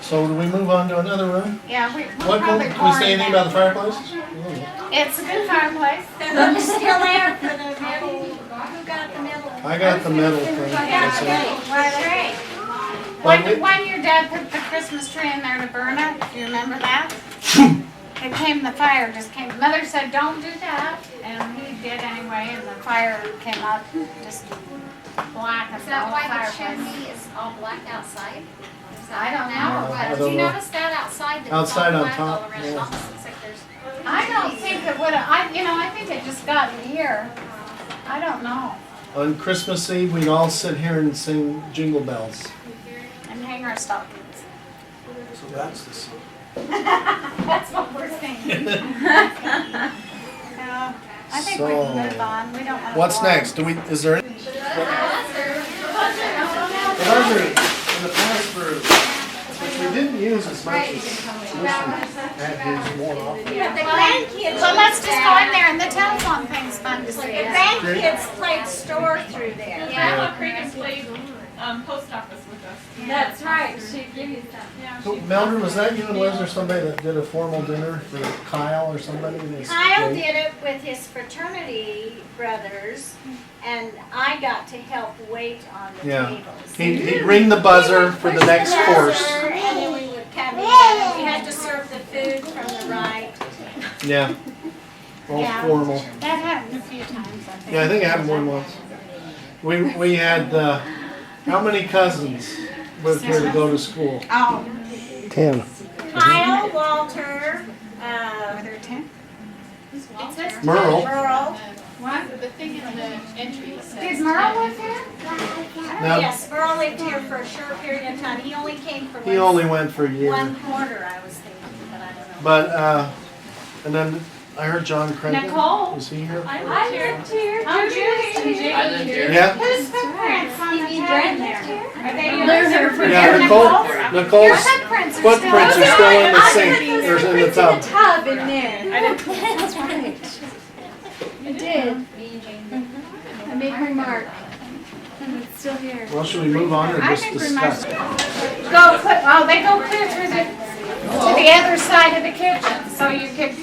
So do we move on to another room? Yeah, we'll What, probably can pour we say in anything that. about the fireplace? It's a good fireplace. They're still there for the middle. Who got the middle? I got the middle thing. That's it. That's great. One year Dad put the Christmas tree in there to burn it. Do you remember that? It came, the fire just came. Mother said, don't do that. And he did anyway, and the fire came up just black as Is the that whole why the fireplace. chimney is all black outside? Is that I don't know. now or what? I Did don't you know. notice that outside? That Outside it's all on black top, all around? yeah. It almost looks like there's. I don't think it would have, I think it just got here. I don't know. On Christmas Eve, we'd all sit here and sing Jingle Bells. And hang our stockings. So that's the song. That's what we're singing. I think we can move on. We don't want to. What's next? Do we? Is there? The buzzer in the past group, which we didn't use as much as had used more often. The grandkids. So let's just go in there, and the telephone thing's fun to see. The grandkids played store through there. Grandma Cragen played post office with us. That's right, she'd give you some. So, Mildred, was that you and Liz or somebody that did a formal dinner for Kyle or somebody? Kyle did it with his fraternity brothers, and I got to help wait on the Yeah. tables. He'd ring the buzzer for the next course. And then we would come in, and we had to serve the food from the right. Yeah. All Yeah. formal. That happened a few times, I think. Yeah, I think it happened more than once. We had, how many cousins lived here to go to school? Oh. 10. Kyle, Walter, Were there 10? Merle. Merle. What? The thing in the entry says. Did Merle live here? No. Yes, Merle lived here for a short period of time. He only came for He only went for a year. one quarter, I was thinking, but I don't know. But, and then I heard John Cragen. Nicole. Was he here? I lived here. Oh, Judy. I lived here. Yeah. Whose footprints on the tag there? Are they yours? Yeah, Nicole's footprints are footprints are still in the sink, or in the tub. Tub in there. That's right. I did. I made my mark. And it's still here. Well, should we move on or I just think we might discuss? go clear, they go clear through to the other side of the kitchen, so you could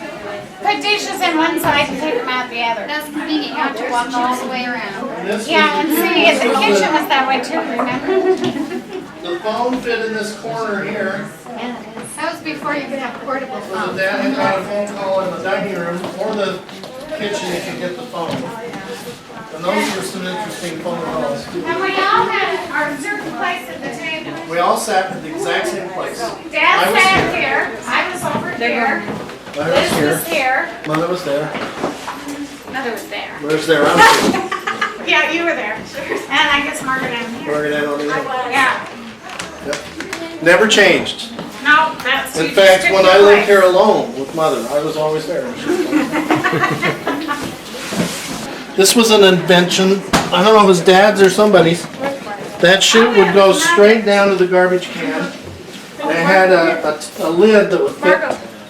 put dishes in one side and take them out the other. That's convenient, you don't have to walk all the way around. Yeah, and see, the kitchen was that way too, remember? The phone fit in this corner here. That was before you could have portable So the phones. dad had got a phone call in the dining room or the kitchen, you could get the phone. And those were some interesting phone calls. And we all had our certain place at the table. We all sat at the exact same place. Dad sat here, I was over here, Mother Liz was was here. here, Mother was there. Mother was there. Mother's there. I'm here. Yeah, you were there. And I guess Margaret Ann here. Margaret Ann on the end. Yeah, Yep. Never changed. no, that's. In you fact, just when took I your lived place. here alone with Mother, I was always there. This was an invention, I don't know if it was Dad's or somebody's. That chute would go straight down to the garbage can. And it had a lid that would fit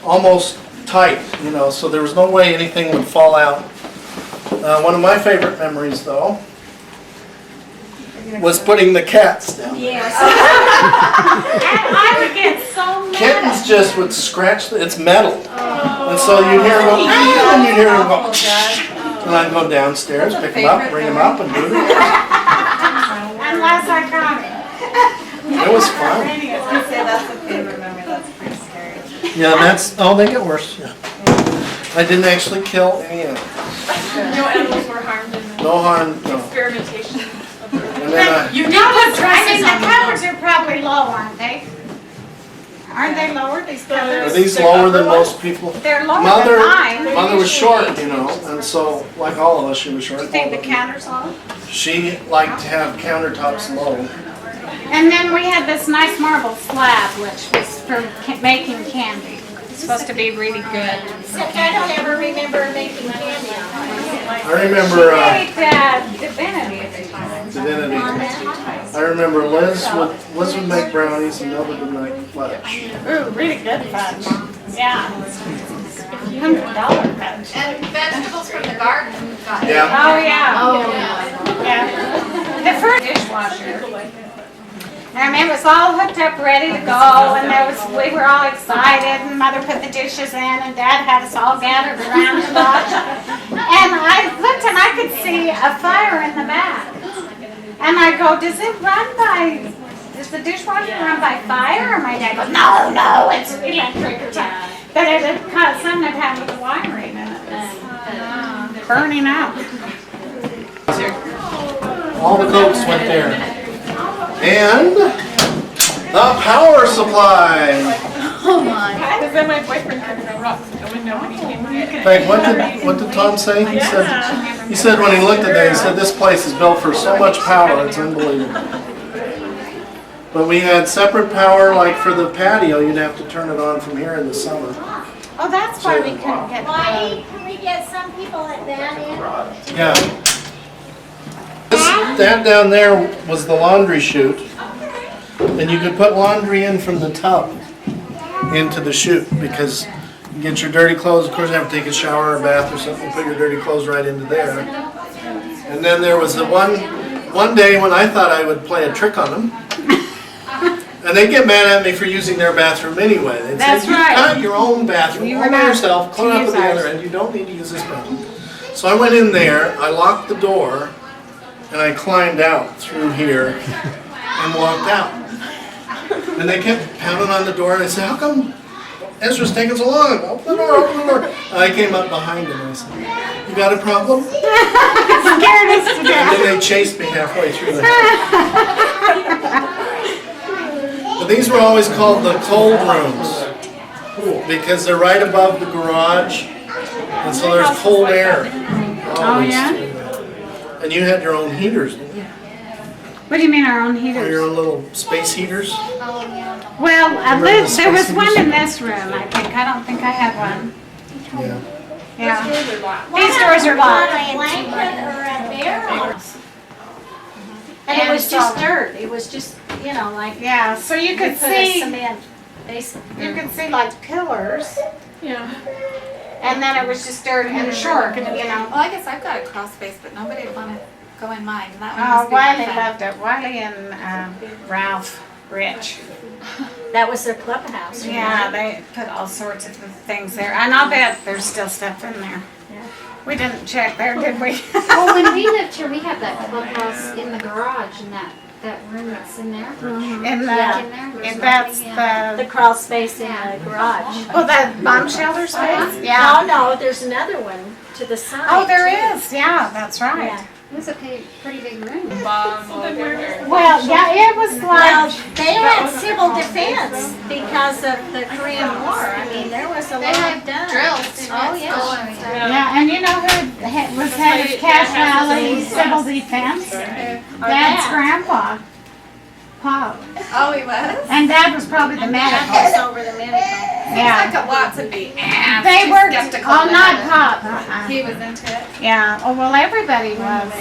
almost tight, you know, so there was no way anything would fall out. One of my favorite memories, though, was putting the cats down. Yes. And I would get so mad. Kittens just would scratch, it's metal. And so you'd hear them go, "Ah," and you'd hear them go, and I'd go downstairs, pick them up, bring them up, and do it again. Unless I got it. It was fun. I say that's a favorite memory, that's pretty scary. Yeah, that's, oh, they get worse, yeah. I didn't actually kill any animals. No animals were harmed in the No harm, no. experimentation. And then You know, I mean, the covers are probably low, aren't they? Aren't they lower, these Are covers? these lower than most people? They're lower Mother, than mine. Mother was short, you know, and so, like all of us, she was short. Do you think the counter's low? She liked to have countertops low. And then we had this nice marble slab, which was for making candy. It's supposed to be really good. Except I don't ever remember making candy. I remember, Divinity every time. Divinity. I remember Liz would make brownies and Melvin would make fudge. Ooh, really good fudge. Yeah. $100 fudge. And vegetables from the garden. Yeah. Oh, yeah. Yeah. The first dishwasher. I mean, it was all hooked up, ready to go, and we were all excited, and Mother put the dishes in, and Dad had us all gathered around to watch. And I looked and I could see a fire in the back. And I go, does the dishwasher run by fire? And my dad goes, no, it's electric or something. But it had caused something had happened with the wiring, and it was burning out. All the Cokes went there. And the power supply. Oh my. Because then my boyfriend could throw rocks at the window when he came here. Like, what did Tom say? He said when he looked at that, he said this place is built for so much power, it's unbelievable. But we had separate power, like for the patio, you'd have to turn it on from here in the summer. Oh, that's why we couldn't get Why can we get some people at that end? Yeah. That down there was the laundry chute, and you could put laundry in from the tub into the chute because you get your dirty clothes. Of course, you have to take a shower or a bath or something. Put your dirty clothes right into there. And then there was the one day when I thought I would play a trick on them, and they get mad at me for using their bathroom anyway. They'd That's say, "You right. got your own bathroom You all were by not yourself. Clean to up at use the ours." other end. You don't need to use this bathroom." So I went in there. I locked the door. And I climbed out through here and walked out. And they kept pounding on the door and I said, how come Ezra's taking so long? Open the door, open the door. And I came up behind him and I said, you got a problem? Scared us to And death. then they chased me halfway through the house. But these were always called the cold rooms because they're right above the garage. And so there's cold air. Oh, yeah? And you had your own heaters, didn't you? What do you mean our own Or heaters? your own little space heaters? Well, Remember the there was space one heaters? in this room, I think. I don't think I had one. Yeah. Yeah. These These doors are locked. A blanket or a barrel. And it was And just so- dirt, it was just, you know, like. Yeah, so you could put a see, cement base. you could see like pillars, Yeah. and then it was just dirt and short, you know. Well, I guess I've got a crawl space, but nobody would want to go in mine. That one Oh, must be my Wiley fun. loved it. Wiley and Ralph Rich. That was their clubhouse. Yeah, they put all sorts of things there. And I'll bet there's still stuff in there. We didn't check there, did we? Well, when we lived here, we had that clubhouse in the garage and that room that's in there. In the, Yeah. and that's The the, crawl space in the garage. oh, the bomb shelter space? No, Yeah. no, there's another one to the side. Oh, there too. is. Yeah, that's right. Yeah. It was a pretty big room. Well, yeah, it was Well, like, they had civil defense because of the Korean War. I mean, there was a lot done. drills. Oh, yeah. yeah, and you know who was head of Cache Valley Civil Defense? Dad's grandpa, Pop. Oh, he was? And Dad was probably the medical. That was over the medical. Yeah. Like a lot to be asked. They She's were, skeptical oh, not about Pop. it. He was into it. Yeah, oh, well, everybody was.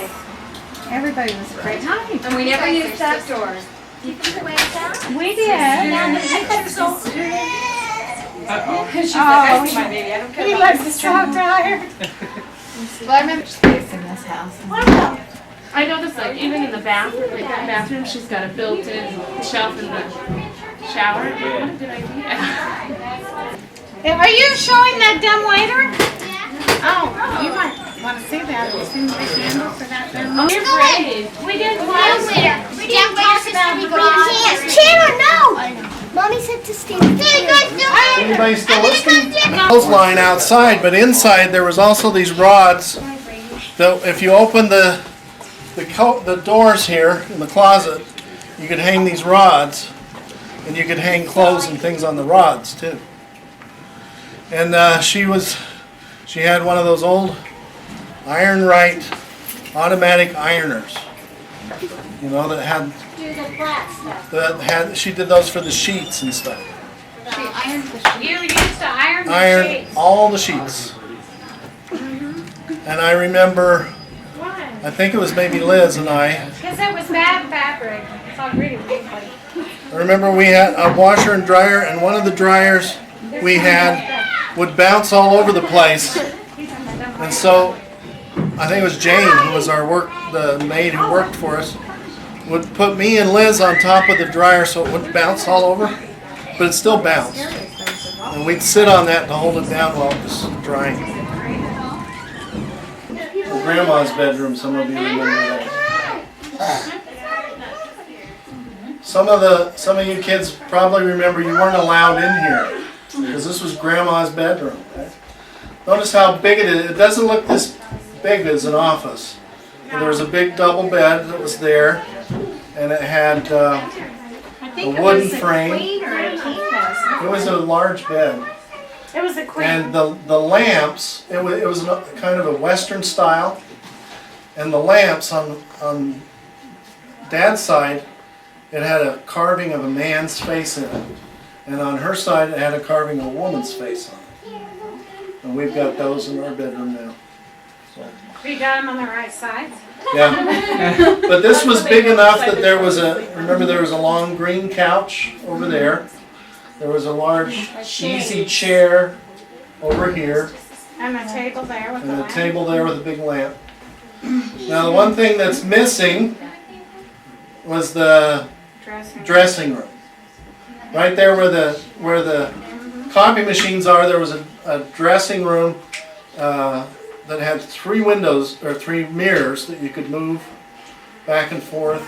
Everybody was a great time. And we never used that door. You can go down. We did. Yeah, I could so. She's Oh, like, I see my baby. I don't care He about looks this. so tired. Well, I remember space in this house. I noticed like even in the bathroom, like that bathroom, she's got a built-in shelf in the shower. What a good idea. Are you showing that dumb waiter? Oh, you might want to see that. Have you seen the big handle for that dumb Oh, waiter? you're brave. We didn't We didn't talk about the Chandler, no! Mommy said to stay. Hey, guys, do Anybody still listening? Hose line outside, but inside there was also these rods. That if you open the doors here in the closet, you could hang these rods. And you could hang clothes and things on the rods too. And she had one of those old Iron Right automatic ironers, you know, that had Do the flat stuff. she did those for the sheets and stuff. She ironed the sheets. You used to iron the Iron sheets. all the sheets. And I remember, I think it was maybe Liz and I Because it was bad fabric. It's all really wiggly. remember we had a washer and dryer, and one of the dryers we had would bounce all over the place. And so I think it was Jane, who was the maid who worked for us, would put me and Liz on top of the dryer so it wouldn't bounce all over, but it still bounced. And we'd sit on that to hold it down while it was drying. Grandma's bedroom, some of you remember that. Some of you kids probably remember you weren't allowed in here because this was Grandma's bedroom. Okay? Notice how big it is. It doesn't look this big as an office. But there was a big double bed that was there, and it had a wooden frame. It was a large bed. It was a queen. And the lamps, it was kind of a Western style, and the lamps on Dad's side, it had a carving of a man's face in it, and on her side it had a carving of a woman's face on it. And we've got those in our bedroom now. So. We got them on the right sides. Yeah, but this was big enough that there was a long green couch over there. There was a large easy chair over here. And a table there with and a table there with a big lamp. Now the one thing that's missing was the dressing room. Right there where the copy machines are, there was a dressing room that had 3 windows or 3 mirrors that you could move back and forth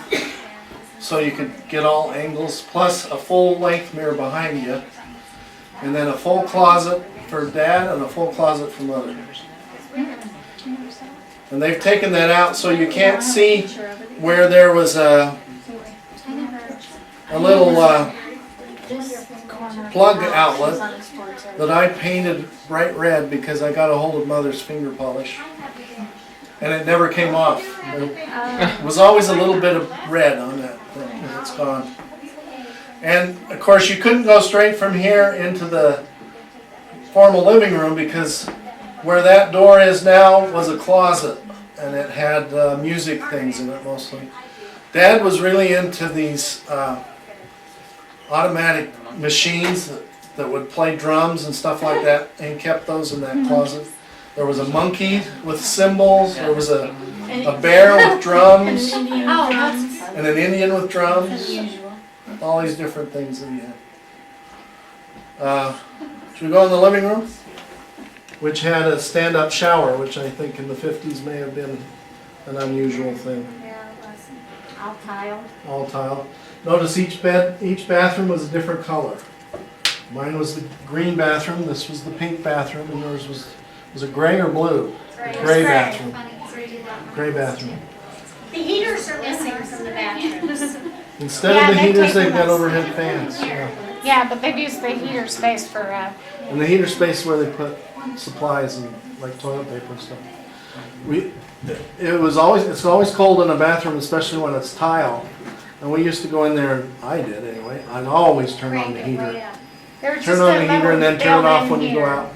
so you could get all angles, plus a full length mirror behind you, and then a full closet for Dad and a full closet for Mother. And they've taken that out so you can't see where there was a little plug outlet that I painted bright red because I got a hold of Mother's finger polish. And it never came off. It was always a little bit of red on that thing, and it's gone. And of course you couldn't go straight from here into the formal living room because where that door is now was a closet, and it had music things in it mostly. Dad was really into these automatic machines that would play drums and stuff like that, and kept those in that closet. There was a monkey with cymbals, there was a bear with drums, and an Indian with drums. All these different things that he had. Should we go in the living room? Which had a stand-up shower, which I think in the 50s may have been an unusual thing. Yeah, it was all tiled. All tile. Notice each bathroom was a different color. Mine was the green bathroom, this was the pink bathroom, and yours was it gray or blue? Gray bathroom. Gray bathroom. The heaters are missing from the bathrooms. Instead of the heaters, they've got overhead fans. Yeah, but they've used the heater space for And the heater space where they put supplies and like toilet paper and stuff. It's always cold in a bathroom, especially when it's tile. And we used to go in there, and I did anyway, I'd always turn on the heater. Turn on the heater and then turn it off when you go out.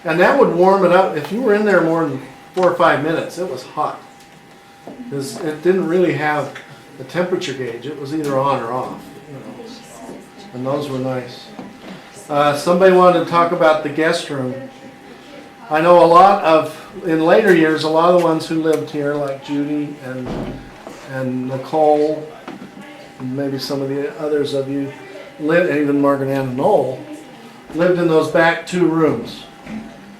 And that would warm it up. If you were in there more than 4 or 5 minutes, it was hot. Because it didn't really have a temperature gauge. It was either on or off. You know. And those were nice. Somebody wanted to talk about the guest room. I know in later years, a lot of the ones who lived here, like Judy and Nicole, and maybe some of the others of you, lived, and even Margaret Ann and Noel, lived in those back 2 rooms.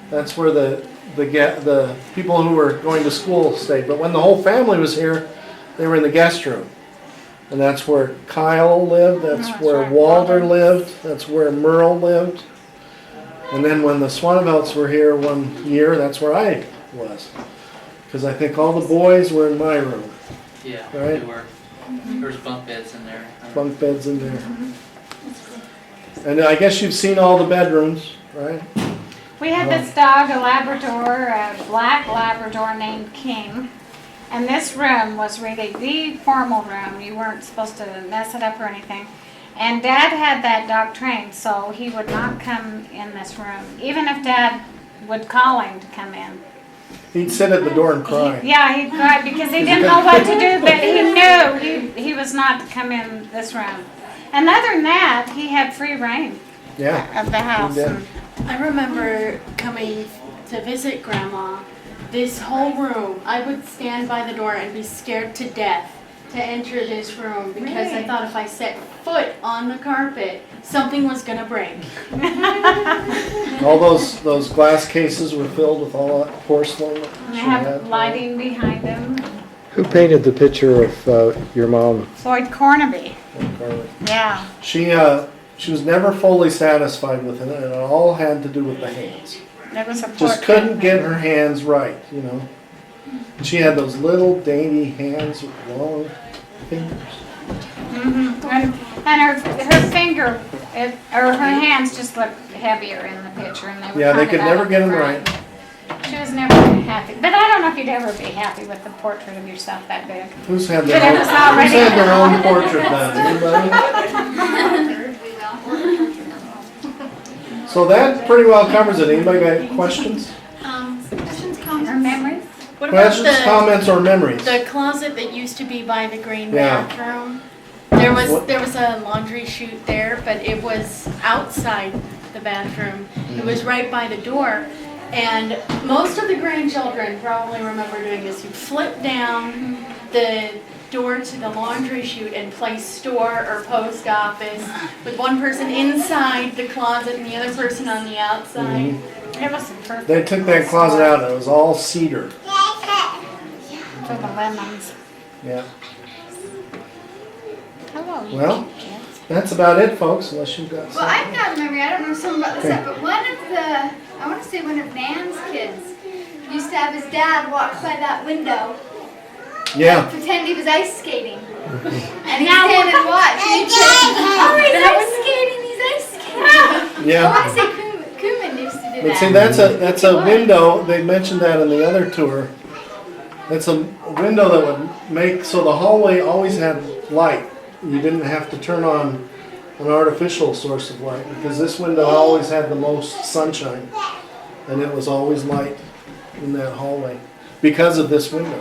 That's where the people who were going to school stayed. But when the whole family was here, they were in the guest room. And that's where Kyle lived, that's where Walter lived, that's where Merle lived. And then when the Swannevelts were here one year, that's where I was. Because I think all the boys were in my room. Yeah, right? they were. There's bunk beds in there. Bunk beds in there. And I guess you've seen all the bedrooms, right? We had this dog, a Labrador, a black Labrador named King. And this room was really the formal room. You weren't supposed to mess it up or anything. And Dad had that dog trained, so he would not come in this room. Even if Dad would call him to come in. He'd sit at the door and cry. Yeah, he'd cry because he didn't know what to do, but he knew he was not to come in this room. And other than that, he had free reign Yeah. of the house. He did. I remember coming to visit Grandma. This whole room, I would stand by the door and be scared to death to enter this room because I thought if I set foot on the carpet, something was gonna break. All those glass cases were filled with all that porcelain that And she they have had. lighting behind him. Who painted the picture of your mom? Floyd Cornaby. Yeah. She was never fully satisfied with it, and it all had to do with the hands. It was a Just couldn't get her hands right, you know. She had those little dainty hands with long fingers. And her finger, or her hands just looked heavier in the picture. And they were Yeah, they kind could of never out get them front. right. She was never happy. But I don't know if you'd ever be happy with the portrait of yourself that big. Who's had But their it own, was already- who's had their own portrait done? Anybody? So that pretty well covers it. Anybody got questions? Questions, comments? Or memories? What about Questions, comments, or memories? the closet that used to be by the green Yeah. bathroom? There was What- there was a laundry chute there, but it was outside the bathroom. It was right by the door. And most of the grandchildren probably remember doing this. You flip down the door to the laundry chute and place store or post office with one person inside the closet and the other person on the outside. It was perfect. They took that closet out and it was all cedar. For the lemons. Yeah. Hello. Well, that's about it, folks, unless you've got Well, something. I've got a memory. I don't know something about this Okay. yet, but one of Nan's kids used to have his dad walk by that window Yeah. pretend he was ice skating. And he'd stand and watch. And he'd say, oh, he's ice skating, he's ice skating. Yeah. I want to say Kuman used to do But that. see, that's a window, they mentioned that in the other tour. It's a window that would make, so the hallway always had light. You didn't have to turn on an artificial source of light because this window always had the most sunshine. And it was always light in that hallway because of this window.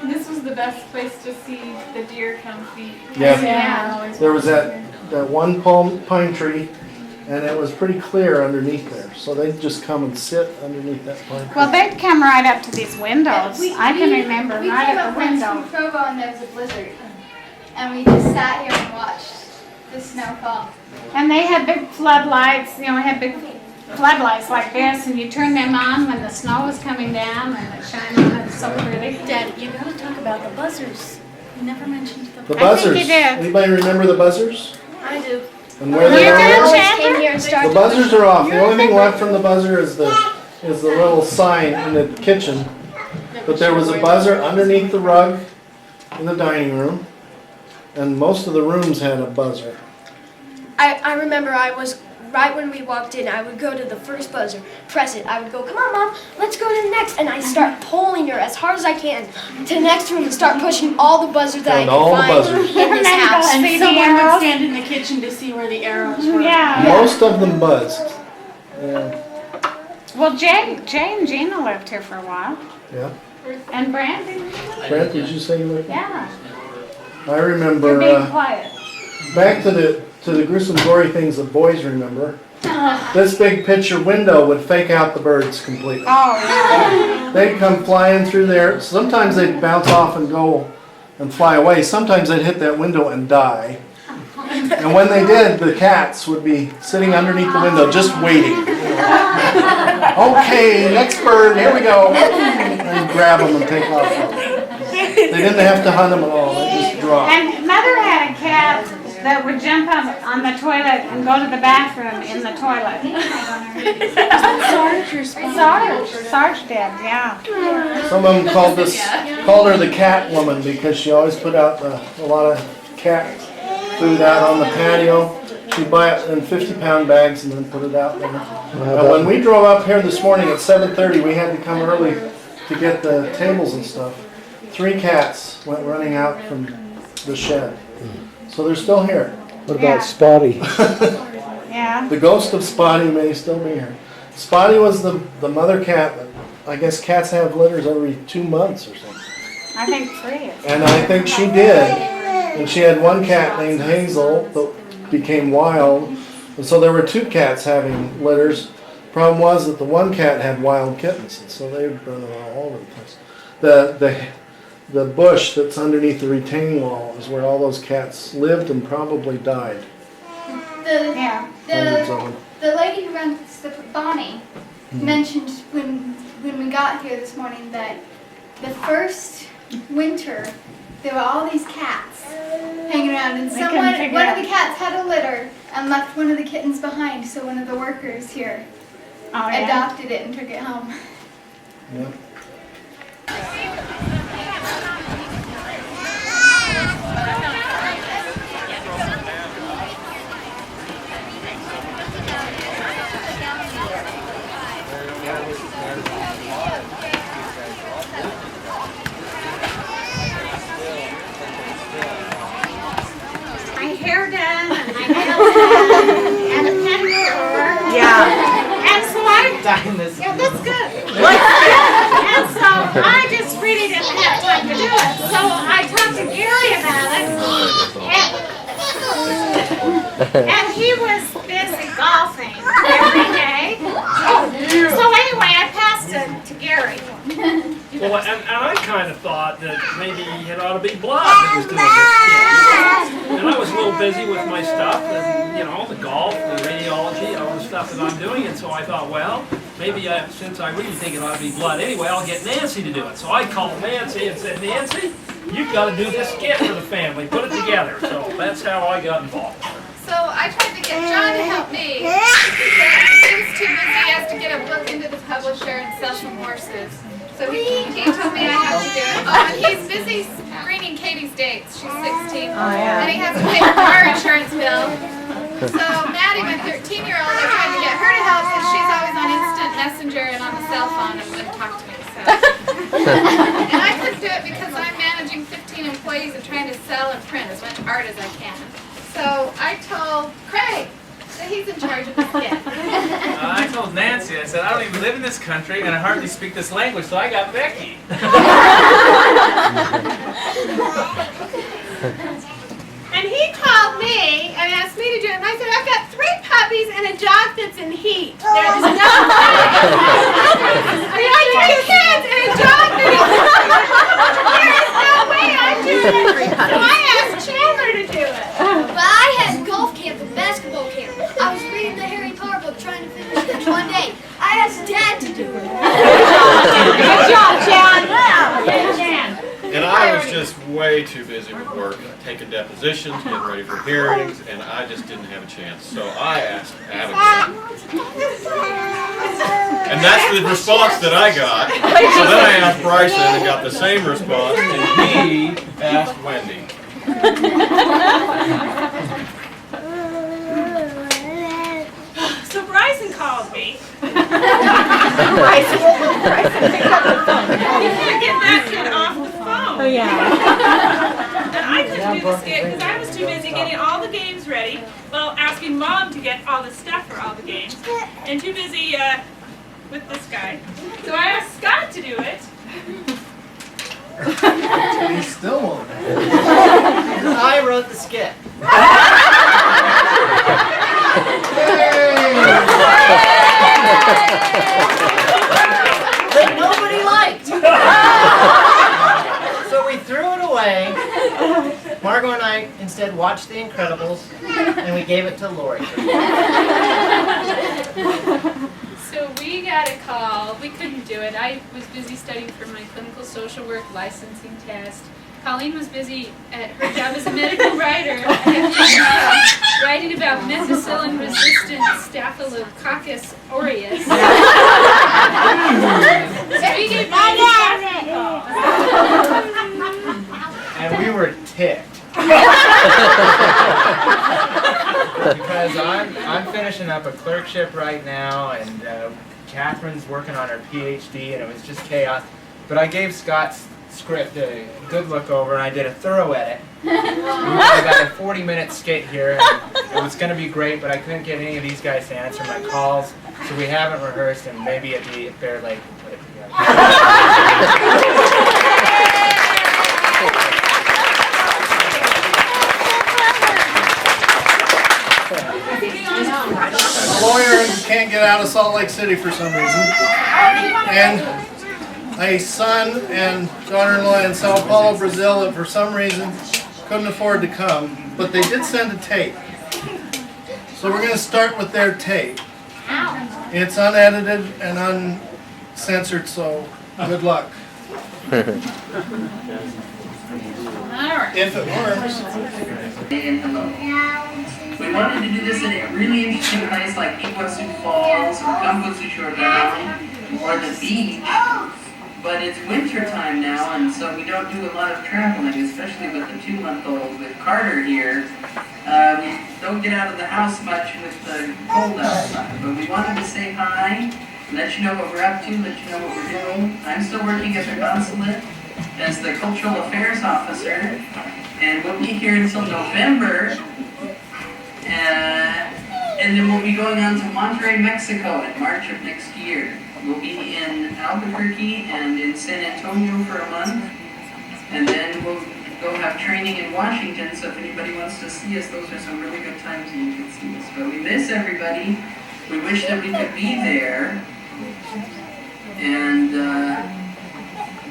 This was the best place to see the deer come feed. Yeah. There was that one pine tree, and it was pretty clear underneath there. So they'd just come and sit underneath that pine tree. Well, they'd come right up to these windows. I can remember we right came at up the once window. from Provo and there was a blizzard. And we just sat here and watched the snow fall. And they had big floodlights, we had big floodlights like this, and you turn them on when the snow was coming down and it shined on it so pretty. Dad, you gotta talk about the buzzers. You never mentioned The buzzers. Anybody remember the buzzers? I do. And where they are? Came here and started. The buzzers are off. The only thing left from the buzzer is the little sign in the kitchen. But there was a buzzer underneath the rug in the dining room, and most of the rooms had a buzzer. I remember I was, right when we walked in, I would go to the first buzzer, press it. I would go, come on, Mom, let's go to the next. And I start pulling her as hard as I can to the next room and start pushing all the buzzers that I And could all the find buzzers. in this house. And See the someone would arrows? stand in the kitchen to see where the arrows were. Yeah. Most of them buzzed. Yeah. Well, Jay and Gina lived here for a while. Yeah. And Brandy. Brent, did you say you lived? Yeah. I You're remember. being quiet. Back to the gruesome, gory things that boys remember. This big picture window would fake out the birds completely. Oh, yeah. They'd come flying through there. Sometimes they'd bounce off and go and fly away. Sometimes they'd hit that window and die. And when they did, the cats would be sitting underneath the window just waiting. Okay, next bird, here we go. And grab them and take off. They didn't have to hunt them at all. They just dropped. And Mother had a cat that would jump up on the toilet and go to the bathroom in the toilet. Sarge did, yeah. Some of them called her the cat woman because she always put out a lot of cat food out on the patio. She'd buy it in 50-pound bags and then put it out there. And when we drove up here this morning at 7:30, we had to come early to get the tables and stuff. 3 cats went running out from the shed. So they're still here. What about Spotty? Yeah. The ghost of Spotty may still be here. Spotty was the mother cat. I guess cats have litters every 2 months or something. I think 3 is. And I think she did. And she had one cat named Hazel that became wild. And so there were 2 cats having litters. Problem was that the one cat had wild kittens, and so they would run around all over the place. The bush that's underneath the retaining wall is where all those cats lived and probably died. Hundreds of them. The lady who runs the Bonnie mentioned when we got here this morning that the first winter there were all these cats hanging around, and one of the cats had a litter and left one of the kittens behind, so one of the workers here adopted it and took it home. Yeah. My hair done and my nails done and a pedicure. Yeah. And so yeah, that's good. And so I just really didn't have time to do it. So I talked to Gary about it. And he was busy golfing every day. So anyway, I passed it to Gary. Well, and I kind of thought that maybe it ought to be blood that was doing this. And I was a little busy with my stuff, and the golf, the radiology, all the stuff that I'm doing. And so I thought, well, maybe since I really think it ought to be blood anyway, I'll get Nancy to do it. So I called Nancy and said, Nancy, you've got to do this skit for the family. Put it together. So that's how I got involved. So I tried to get John to help me. He was too busy. He has to get a book into the publisher and sell some horses. So he told me I have to do it. Oh, and he's busy screening Katie's dates. She's 16. And he has to pay her car insurance bill. So Maddie, my 13-year-old, I tried to get her to help because she's always on instant messenger and on the cell phone and wouldn't talk to me. So. And I couldn't do it because I'm managing 15 employees and trying to sell and print as much art as I can. So I told Craig that he's in charge of the skit. I told Nancy, I said, I don't even live in this country and I hardly speak this language, so I got Becky. And he called me and asked me to do it. And I said, I've got 3 puppies and a dog that's in heat. There's no way. I got 2 kids and a dog that is there is no way I'm doing it. So I asked Chandler to do it. But I had golf camp and basketball camp. I was reading the Harry Potter book trying to finish it one day. I asked Dad to do it. Good job, John. Good Jan. And I was just way too busy with work, taking depositions, getting ready for hearings, and I just didn't have a chance. So I asked Adam. And that's the response that I got. So then I asked Bryson and got the same response, and he asked Wendy. So Bryson called me. Bryson picked up the phone. Get that kid off the phone. Oh, yeah. And I couldn't do the skit because I was too busy getting all the games ready. Well, asking Mom to get all the stuff for all the games. And too busy with this guy. So I asked Scott to do it. He still won't. I wrote the skit. That nobody liked. So we threw it away. Margot and I instead watched The Incredibles, and we gave it to Lori. So we got a call. We couldn't do it. I was busy studying for my clinical social work licensing test. Colleen was busy at her job as a medical writer, writing about methicillin-resistant Staphylococcus aureus. So we gave And we were ticked. up a clerkship right now, and Catherine's working on her PhD, and it was just chaos. But I gave Scott's script a good look over, and I did a thorough edit. I got a 40-minute skit here, and it was going to be great, but I couldn't get any of these guys to answer my calls, so we haven't rehearsed, and maybe it'd be fair late to put it together. A lawyer can't get out of Salt Lake City for some reason, and a son and daughter-in-law in Sao Paulo, Brazil, that for some reason couldn't afford to come, but they did send a tape. So we're going to start with their tape. It's unedited and uncensored, so good luck. If it works. We wanted to do this in a really interesting place like Iguazu Falls or Campo Jordão or the beach, but it's winter time now, and so we don't do a lot of traveling, especially with the 2-month-old with Carter here. We don't get out of the house much with the cold outside, but we wanted to say hi, let you know what we're up to, let you know what we're doing. I'm still working at the consulate as the cultural affairs officer, and we'll be here until November. And then we'll be going on to Monterrey, Mexico in March of next year. We'll be in Albuquerque and in San Antonio for a month. And then we'll go have training in Washington, so if anybody wants to see us, those are some really good times and you can see us. But we miss everybody. We wish that we could be there. And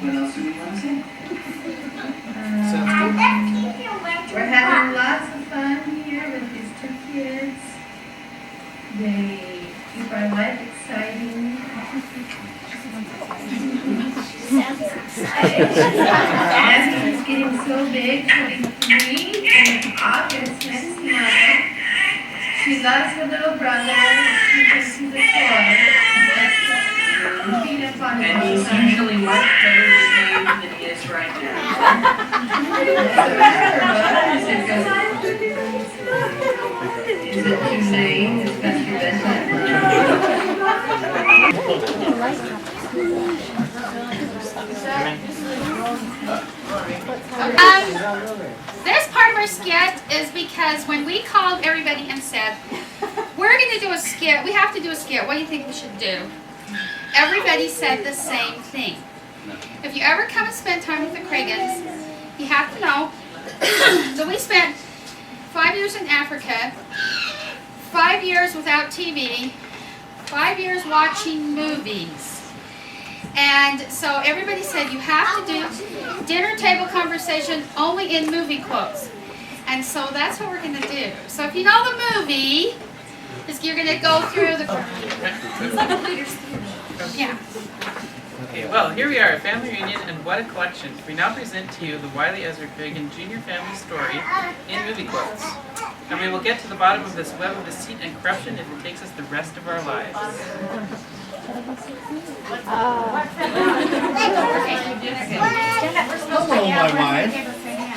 what else do we want to say? We're having lots of fun here with these 2 kids. They keep our life exciting. Sounds excited. Aspen is getting so big, 23 in August next month. She loves her little brother. She goes to the floor. And he's usually much better behaved than he is right now. Is it too late? Is that your bedtime? This part of our skit is because when we called everybody and said, we're going to do a skit, we have to do a skit, what do you think we should do? Everybody said the same thing. If you ever come and spend time with the Cragans, you have to know that we spent 5 years in Africa, 5 years without TV, 5 years watching movies. And so everybody said you have to do dinner table conversation only in movie quotes. And so that's what we're going to do. So if you know the movie, you're going to go through the... It's like a Hooters theater. Yeah. Okay, well, here we are, a family reunion, and what a collection. We now present to you the Wiley Ezra Cragen Jr. family story in movie quotes. And we will get to the bottom of this web of deceit and corruption if it takes us the rest of our lives. Hello, my wife.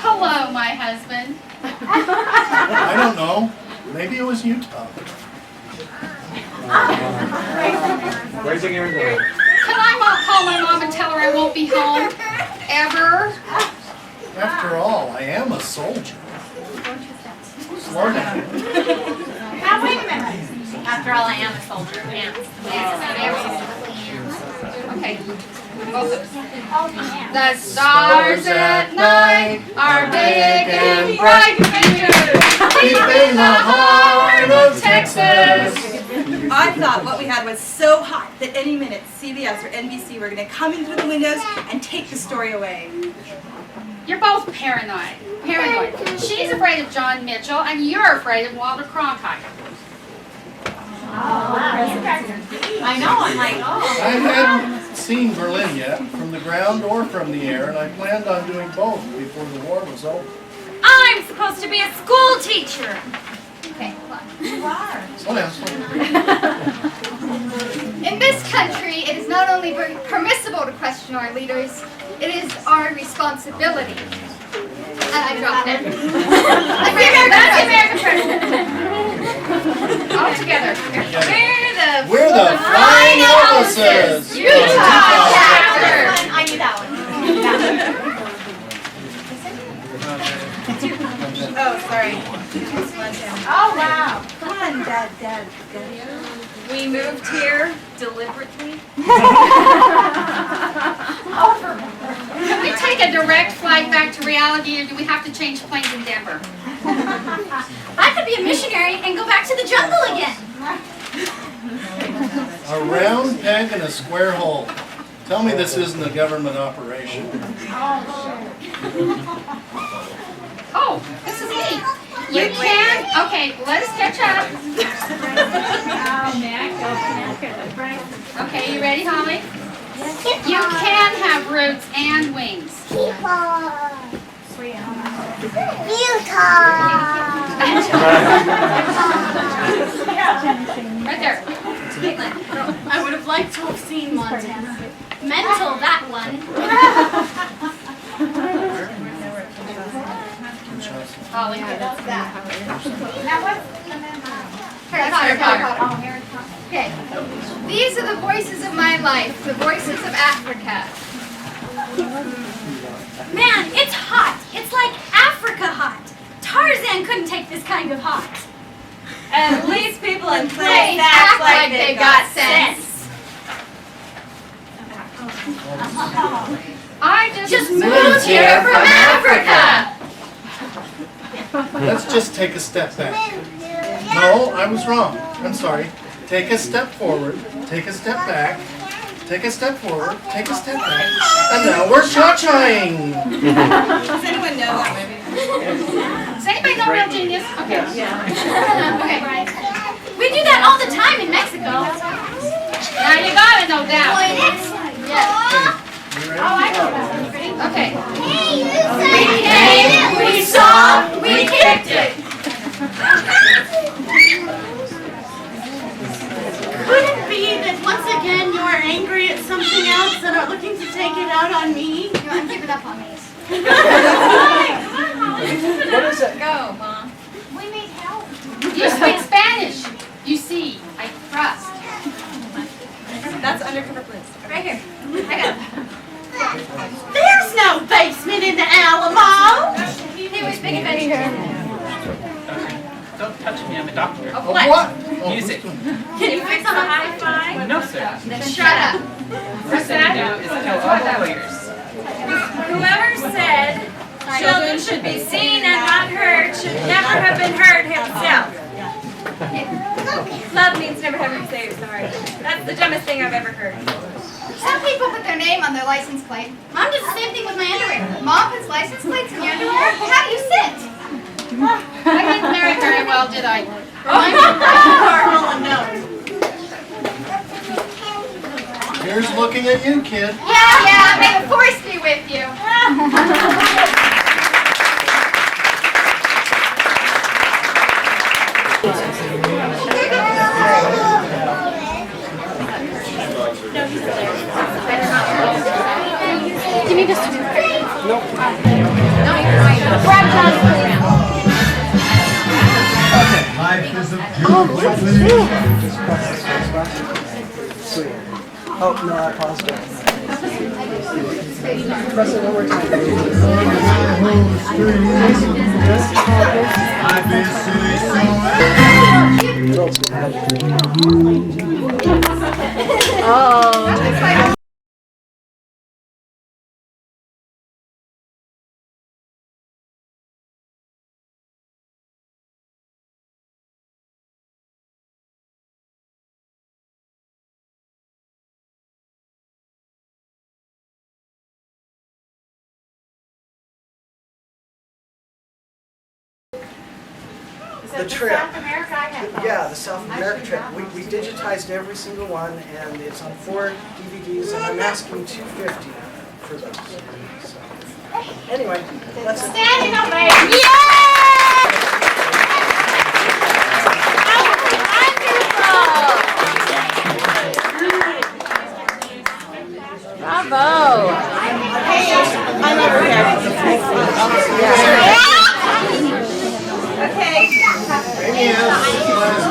Hello, my husband. I don't know. Maybe it was Utah. Raising your hand. Can I call my mom and tell her I won't be home ever? After all, I am a soldier. Slow down. Now wait a minute. After all, I am a soldier. Yeah. Okay. The stars at night are big and bright, deep in the heart of Texas. I thought what we had was so hot that any minute CBS or NBC were going to come in through the windows and take the story away. You're both paranoid. She's afraid of John Mitchell, and you're afraid of Walter Cronkite. I know, I'm like, oh. I hadn't seen Berlin yet, from the ground or from the air, and I planned on doing both before the war was over. I'm supposed to be a school teacher. Okay, look. You are. Slow down, slow down. In this country, it is not only permissible to question our leaders, it is our responsibility. And I dropped it. That's the American president. All together. We're the Flying Elvises. Utah chapter. I knew that one. Oh, sorry. Oh, wow. Come on, Dad. We moved here deliberately. Can we take a direct flight back to reality, or do we have to change planes in Denver? I could be a missionary and go back to the jungle again. A round peg in a square hole. Tell me this isn't a government operation. Oh, this is me. You can, okay, let us catch up. Okay, you ready, Holly? You can have roots and wings. Right there. I would have liked to have seen Montana. Mental, that one. Holly. Now Harry Potter. Okay. These are the voices of my life, the voices of Africa. Man, it's hot. It's like Africa hot. Tarzan couldn't take this kind of hot. At least people in place They act like they got sense. I just moved here from Africa. Let's just take a step back. No, I was wrong. I'm sorry. Take a step forward, take a step back, take a step forward, take a step back, and now we're cha-chaing. Does anyone know that movie? Does anybody know Real Genius? Okay. Okay. We do that all the time in Mexico. Now you got it, no doubt. Yes. Oh, I know that one. Ready? Okay. We came, we saw, we kicked it. Could it be that once again you are angry at something else and are looking to take it out on me? You want to give it up on me? What is it? Go, Mom. We need help. You speak Spanish. You see, I trust. That's Undercover Blues. Right here. I got it. There's no basement in the Alamo. Hey, we're speaking Spanish. Don't touch me, I'm a doctor. Of what? Music. Can you fix a high five? No, sir. Then shut up. First thing you do is kill all the lawyers. Whoever said children should be seen and not heard should never have been heard himself. Love means never having to say you're sorry. That's the dumbest thing I've ever heard. Some people put their name on their license plate. Mom does the same thing with my underwear. Mom puts license plates in your underwear? How do you sit? I didn't marry very well, did I? Here's looking at you, kid. Yeah, may the force be with you. Give me this. Nope. Grab John's plate. Life is a beautiful thing. Oh, no, I paused it. Press it one more time. I've been silly so Oh. The trip. Yeah, the South America trip. We digitized every single one, and it's on 4 DVDs, and I'm asking $250 for those. So, anyway, that's it. Standing ovation. Bravo! I'm over here. Okay. Amy has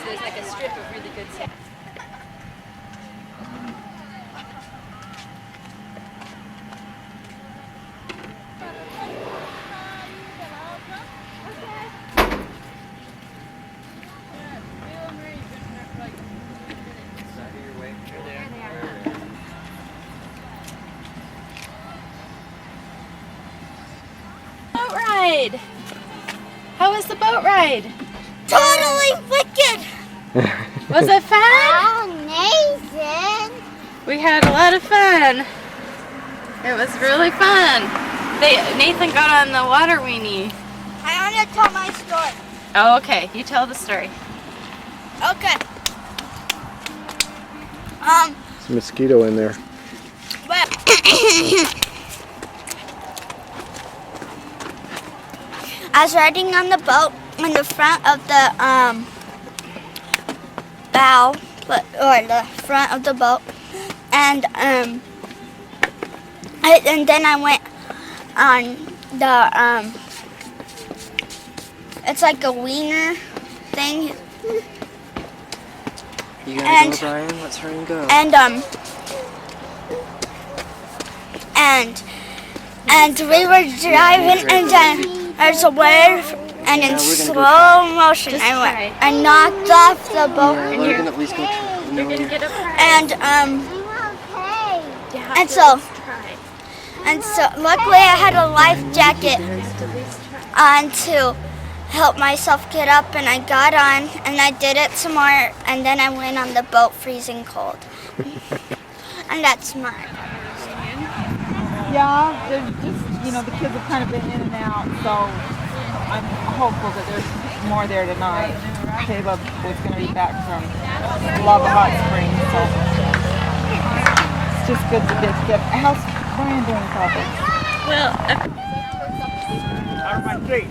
So there's like a strip of really good sand. Boat ride. How was the boat ride? Totally wicked. Was it fun? Amazing. We had a lot of fun. It was really fun. Nathan got on the water weenie. I want to tell my story. Oh, okay. You tell the story. Okay. There's a mosquito in there. Well, I was riding on the boat in the front of the bow, or the front of the boat, and then I went on the it's like a wiener thing. You gotta go, Brian. Let's hurry and go. And we were driving, and then there's a wave, and in slow motion I knocked off the boat. Yeah, we're gonna at least go try. You're gonna get a prize. And so luckily I had a life jacket on to help myself get up, and I got on, and I did it some more, and then I went on the boat freezing cold. And that's mine. Yeah, there's just, the kids have kind of been in and out, so I'm hopeful that there's more there tonight. Caleb was going to be back from Lava Hot Springs, so it's just good to get. How's Brian doing, Papa? Well, out of my street.